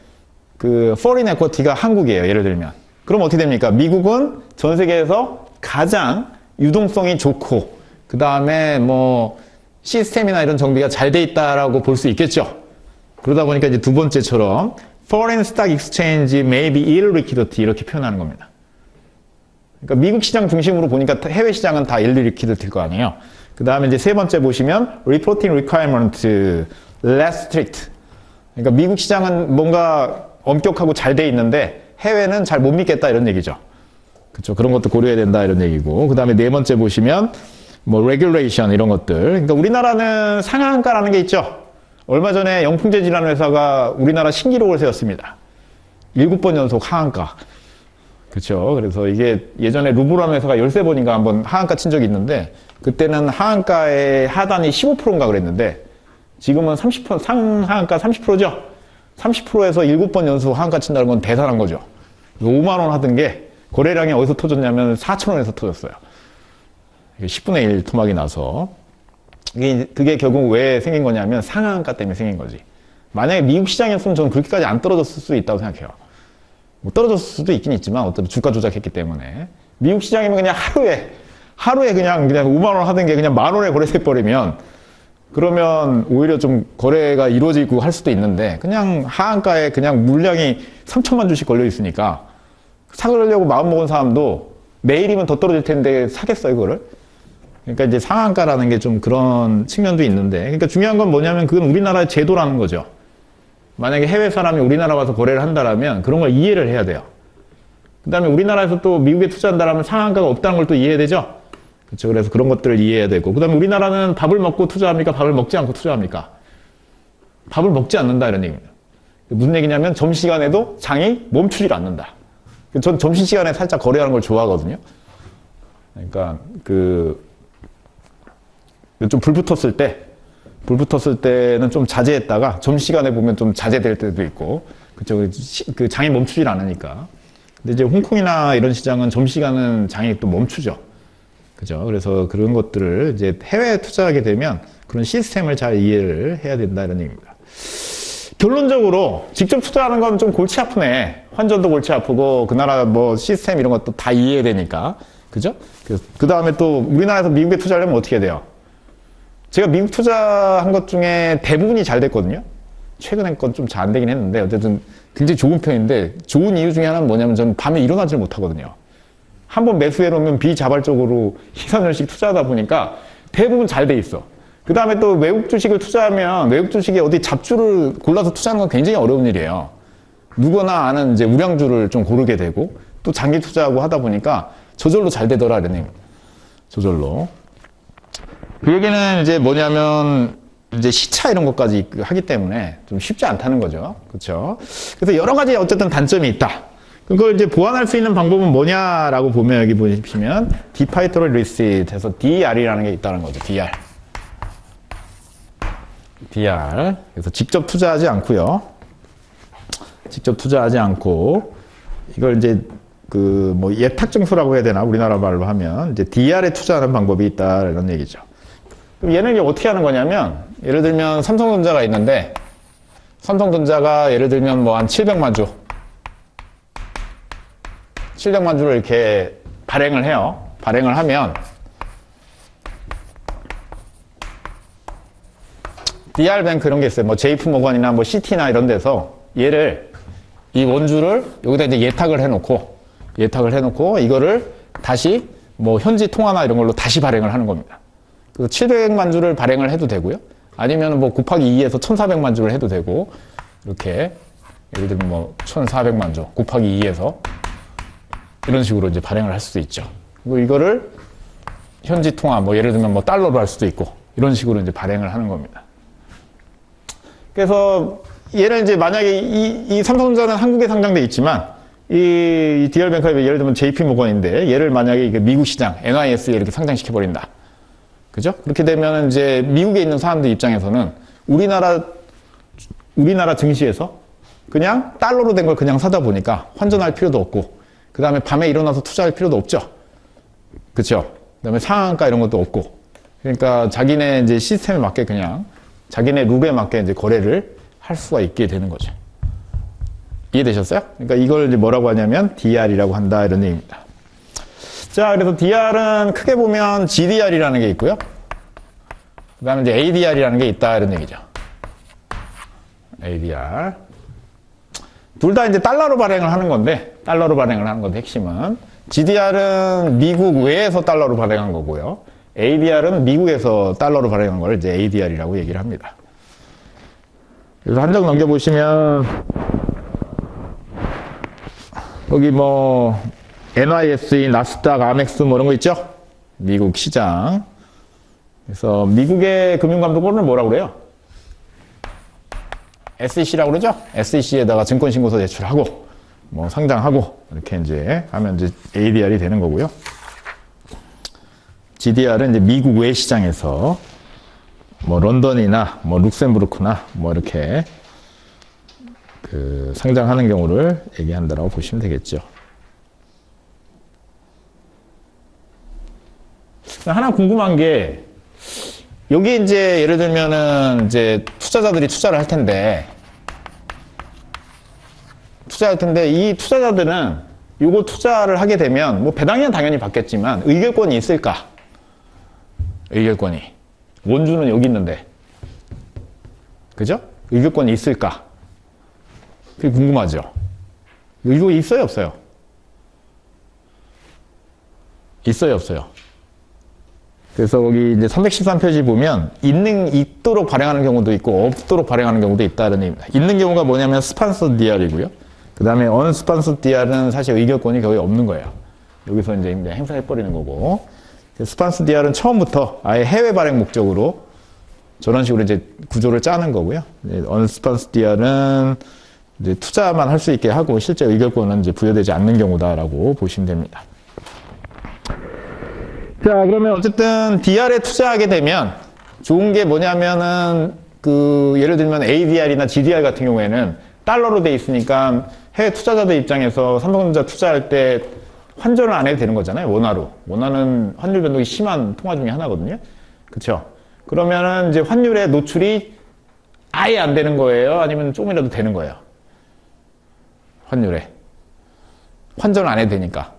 그 foreign equity가 한국이에요. 예를 들면. 그럼 어떻게 됩니까? 미국은 전 세계에서 가장 유동성이 좋고 그 다음에 뭐 시스템이나 이런 정비가 잘 돼 있다라고 볼 수 있겠죠. 그러다 보니까 이제 두 번째처럼 foreign stock exchange may be illiquidity 이렇게 표현하는 겁니다. 그러니까 미국 시장 중심으로 보니까 해외 시장은 다 illiquid일 거 아니에요. 그 다음에 이제 세 번째 보시면 reporting requirement less strict. 그러니까 미국 시장은 뭔가 엄격하고 잘 돼 있는데 해외는 잘 못 믿겠다, 이런 얘기죠. 그렇죠. 그런 것도 고려해야 된다, 이런 얘기고. 그 다음에 네 번째 보시면 뭐 regulation 이런 것들. 그러니까 우리나라는 상한가라는 게 있죠. 얼마 전에 영풍재지라는 회사가 우리나라 신기록을 세웠습니다. 7번 연속 하한가. 그렇죠. 그래서 이게 예전에 루브라는 회사가 13번인가 한번 하한가 친 적이 있는데 그때는 하한가의 하단이 15%인가 그랬는데 지금은 30%, 상하한가 30%죠. 30%에서 7번 연속 하한가 친다는 건 대단한 거죠. 5만 원 하던 게 거래량이 어디서 터졌냐면 4천 원에서 터졌어요. 10분의 1 토막이 나서. 그게 결국 왜 생긴 거냐면 상한가 때문에 생긴 거지. 만약에 미국 시장이었으면 저는 그렇게까지 안 떨어졌을 수 있다고 생각해요. 뭐 떨어졌을 수도 있긴 있지만 어차피 주가 조작했기 때문에. 미국 시장이면 그냥 하루에 그냥 5만 원 하던 게 그냥 만 원에 거래돼 버리면 그러면 오히려 좀 거래가 이루어지고 할 수도 있는데 그냥 하한가에 그냥 물량이 3천만 주씩 걸려 있으니까 사려고 마음먹은 사람도 내일이면 더 떨어질 텐데 사겠어요, 그거를? 그러니까 이제 상한가라는 게 좀 그런 측면도 있는데, 그러니까 중요한 건 뭐냐면 그건 우리나라의 제도라는 거죠. 만약에 해외 사람이 우리나라 와서 거래를 한다라면 그런 걸 이해를 해야 돼요. 그 다음에 우리나라에서 또 미국에 투자한다라면 상한가가 없다는 걸 또 이해해야 되죠. 그렇죠. 그래서 그런 것들을 이해해야 되고, 그 다음에 우리나라는 밥을 먹고 투자합니까? 밥을 먹지 않고 투자합니까? 밥을 먹지 않는다, 이런 얘기입니다. 무슨 얘기냐면 점심시간에도 장이 멈추질 않는다. 전 점심시간에 살짝 거래하는 걸 좋아하거든요. 그러니까 좀 불 붙었을 때는 좀 자제했다가 점심시간에 보면 좀 자제될 때도 있고, 그쵸. 그 장이 멈추질 않으니까. 근데 이제 홍콩이나 이런 시장은 점심시간은 장이 또 멈추죠. 그죠. 그래서 그런 것들을 이제 해외에 투자하게 되면 그런 시스템을 잘 이해를 해야 된다, 이런 얘기입니다. 결론적으로 직접 투자하는 건 좀 골치 아프네. 환전도 골치 아프고, 그 나라 뭐 시스템 이런 것도 다 이해해야 되니까. 그죠? 그 다음에 또 우리나라에서 미국에 투자하려면 어떻게 해야 돼요? 제가 미국 투자한 것 중에 대부분이 잘 됐거든요. 최근에 건 좀 잘 안 되긴 했는데 어쨌든 굉장히 좋은 편인데, 좋은 이유 중에 하나는 뭐냐면 저는 밤에 일어나질 못하거든요. 한번 매수해 놓으면 비자발적으로 2, 3년씩 투자하다 보니까 대부분 잘 돼 있어. 그 다음에 또 외국 주식을 투자하면 외국 주식에 어디 잡주를 골라서 투자하는 건 굉장히 어려운 일이에요. 누구나 아는 이제 우량주를 좀 고르게 되고, 또 장기 투자하고 하다 보니까 저절로 잘 되더라, 이런 얘기. 저절로. 그 얘기는 이제 뭐냐면, 이제 시차 이런 것까지 하기 때문에 좀 쉽지 않다는 거죠. 그렇죠? 그래서 여러 가지 어쨌든 단점이 있다. 그걸 이제 보완할 수 있는 방법은 뭐냐라고 보면, 여기 보시면 디파이터럴 리시트에서 DR이라는 게 있다는 거죠. DR. 그래서 직접 투자하지 않고요. 직접 투자하지 않고, 이걸 이제 그 뭐 예탁 증서라고 해야 되나, 우리나라 말로 하면 이제 DR에 투자하는 방법이 있다, 이런 얘기죠. 그럼 얘는 이제 어떻게 하는 거냐면, 예를 들면 삼성전자가 있는데, 삼성전자가 예를 들면 뭐 한 700만 주, 700만 주를 이렇게 발행을 해요. 발행을 하면 DR뱅크 이런 게 있어요. 뭐 JP모건이나 뭐 CT나 이런 데서 얘를, 이 원주를 여기다 이제 예탁을 해놓고 이거를 다시 뭐 현지 통화나 이런 걸로 다시 발행을 하는 겁니다. 그래서 700만 주를 발행을 해도 되고요. 아니면 뭐 곱하기 2에서 1400만 주를 해도 되고, 이렇게 예를 들면 뭐 1400만 주 곱하기 2에서 이런 식으로 이제 발행을 할 수도 있죠. 그리고 이거를 현지 통화, 뭐 예를 들면 뭐 달러로 할 수도 있고, 이런 식으로 이제 발행을 하는 겁니다. 그래서 얘는 이제 만약에 이 삼성전자는 한국에 상장돼 있지만, 이 DR뱅크가 예를 들면 JP모건인데, 얘를 만약에 이게 미국 시장 NYS에 이렇게 상장시켜 버린다. 그죠? 그렇게 되면 이제 미국에 있는 사람들 입장에서는 우리나라 증시에서 그냥 달러로 된 걸 그냥 사다 보니까 환전할 필요도 없고, 그 다음에 밤에 일어나서 투자할 필요도 없죠. 그쵸? 그 다음에 상한가 이런 것도 없고. 그러니까 자기네 이제 시스템에 맞게 그냥 자기네 룰에 맞게 이제 거래를 할 수가 있게 되는 거죠. 이해되셨어요? 그러니까 이걸 이제 뭐라고 하냐면 DR이라고 한다, 이런 얘기입니다. 자, 그래서 DR은 크게 보면 GDR이라는 게 있고요. 그 다음에 이제 ADR이라는 게 있다, 이런 얘기죠. ADR. 둘 다 이제 달러로 발행을 하는 건데, 핵심은. GDR은 미국 외에서 달러로 발행한 거고요. ADR은 미국에서 달러로 발행한 걸 이제 ADR이라고 얘기를 합니다. 그래서 한 장 넘겨보시면, 여기 뭐, NYSE, 나스닥, 아멕스 뭐 이런 거 있죠? 미국 시장. 그래서 미국의 금융감독원을 뭐라고 그래요? SEC라고 그러죠? SEC에다가 증권신고서 제출하고, 뭐 상장하고, 이렇게 이제 하면 이제 ADR이 되는 거고요. GDR은 이제 미국 외 시장에서 뭐 런던이나 뭐 룩셈부르크나 뭐 이렇게 그 상장하는 경우를 얘기한다라고 보시면 되겠죠. 하나 궁금한 게, 여기 이제 예를 들면은 이제 투자자들이 투자를 할 텐데 이 투자자들은 요거 투자를 하게 되면 뭐 배당은 당연히 받겠지만 의결권이 있을까? 의결권이. 원주는 여기 있는데. 그죠? 의결권이 있을까? 그게 궁금하죠? 이거 있어요, 없어요? 있어요, 없어요? 그래서 거기 이제 313페이지 보면 있도록 발행하는 경우도 있고 없도록 발행하는 경우도 있다는 얘기입니다. 있는 경우가 뭐냐면 스판서 DR이고요. 그 다음에 언스판서 DR은 사실 의결권이 거의 없는 거예요. 여기서 이제 행사해버리는 거고. 스판서 DR은 처음부터 아예 해외 발행 목적으로 저런 식으로 이제 구조를 짜는 거고요. 언스판서 DR은 이제 투자만 할 수 있게 하고 실제 의결권은 이제 부여되지 않는 경우다라고 보시면 됩니다. 자, 그러면 어쨌든 DR에 투자하게 되면 좋은 게 뭐냐면은 예를 들면 ADR이나 GDR 같은 경우에는 달러로 돼 있으니까 해외 투자자들 입장에서 삼성전자 투자할 때 환전을 안 해도 되는 거잖아요. 원화로. 원화는 환율 변동이 심한 통화 중에 하나거든요. 그쵸? 그러면은 이제 환율의 노출이 아예 안 되는 거예요? 아니면 조금이라도 되는 거예요? 환율에. 환전을 안 해도 되니까.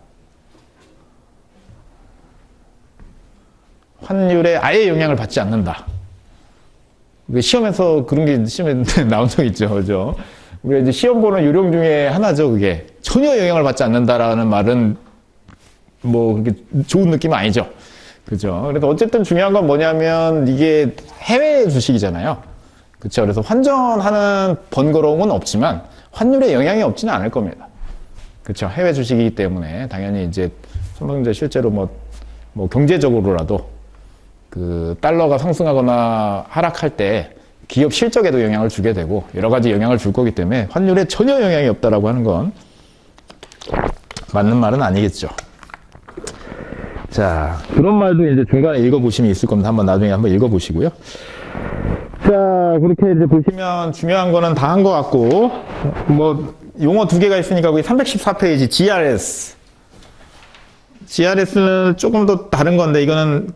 환율에 아예 영향을 받지 않는다. 시험에서 그런 게 시험에 나온 적 있죠. 그죠? 우리가 이제 시험 보는 요령 중에 하나죠. 그게. 전혀 영향을 받지 않는다라는 말은 뭐 그렇게 좋은 느낌은 아니죠. 그죠? 그래서 어쨌든 중요한 건 뭐냐면 이게 해외 주식이잖아요. 그렇죠. 그래서 환전하는 번거로움은 없지만 환율에 영향이 없지는 않을 겁니다. 그렇죠. 해외 주식이기 때문에 당연히 이제 삼성전자 실제로 뭐 경제적으로라도 달러가 상승하거나 하락할 때 기업 실적에도 영향을 주게 되고 여러 가지 영향을 줄 거기 때문에 환율에 전혀 영향이 없다라고 하는 건 맞는 말은 아니겠죠. 자, 그런 말도 이제 중간에 읽어보시면 있을 겁니다. 나중에 한번 읽어보시고요. 자, 그렇게 이제 보시면 중요한 거는 다 한 것 같고, 뭐, 용어 두 개가 있으니까 거기 314페이지 GRS. GRS는 조금 더 다른 건데, 이거는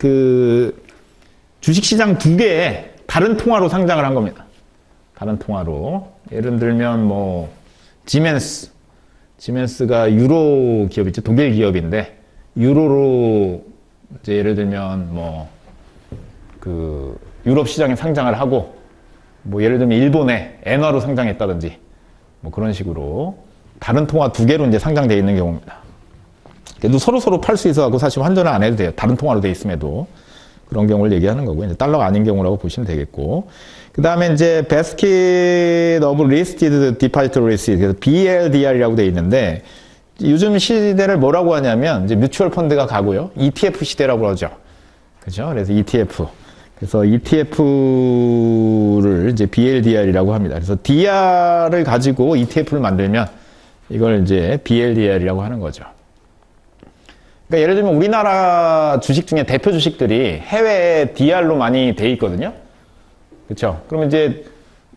주식시장 두 개에 다른 통화로 상장을 한 겁니다. 다른 통화로. 예를 들면 뭐, 지멘스가 유로 기업이죠. 독일 기업인데, 유로로 이제 예를 들면 뭐, 유럽 시장에 상장을 하고, 뭐 예를 들면 일본에 엔화로 상장했다든지, 뭐 그런 식으로 다른 통화 두 개로 이제 상장되어 있는 경우입니다. 그래도 서로 팔 수 있어갖고 사실 환전을 안 해도 돼요. 다른 통화로 돼 있음에도. 그런 경우를 얘기하는 거고요. 이제 달러가 아닌 경우라고 보시면 되겠고. 그 다음에 이제 Basket of Listed Depository Receipts, 그래서 BLDR이라고 돼 있는데, 요즘 시대를 뭐라고 하냐면, 이제 뮤추얼 펀드가 가고요. ETF 시대라고 그러죠. 그죠? 그래서 ETF. 그래서 ETF를 이제 BLDR이라고 합니다. 그래서 DR을 가지고 ETF를 만들면 이걸 이제 BLDR이라고 하는 거죠. 그러니까 예를 들면 우리나라 주식 중에 대표 주식들이 해외 DR로 많이 돼 있거든요. 그렇죠? 그러면 이제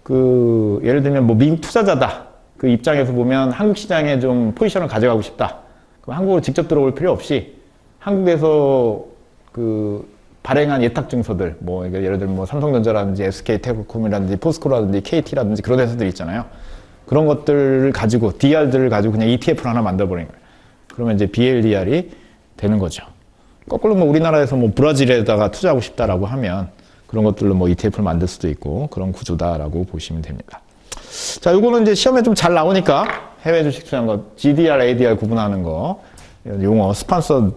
예를 들면 뭐 미국 투자자다. 그 입장에서 보면 한국 시장에 좀 포지션을 가져가고 싶다. 그럼 한국으로 직접 들어올 필요 없이 한국에서 발행한 예탁 증서들, 뭐, 예를 들면 뭐 삼성전자라든지 SK텔레콤이라든지 포스코라든지 KT라든지 그런 회사들 있잖아요. 그런 것들을 가지고, DR들을 가지고 그냥 ETF를 하나 만들어버리는 거예요. 그러면 이제 BLDR이 되는 거죠. 거꾸로 뭐 우리나라에서 뭐 브라질에다가 투자하고 싶다라고 하면 그런 것들로 뭐 ETF를 만들 수도 있고 그런 구조다라고 보시면 됩니다. 자, 요거는 이제 시험에 좀 잘 나오니까 해외 주식 투자한 거, GDR, ADR 구분하는 거, 용어, 스폰서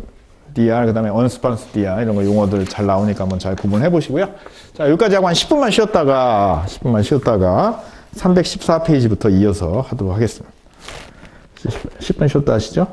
DR, 그 다음에 언스폰서 DR, 이런 거 용어들 잘 나오니까 한번 잘 구분해 보시고요. 자, 여기까지 하고 한 10분만 쉬었다가 314페이지부터 이어서 하도록 하겠습니다. 10분 쉬었다 하시죠?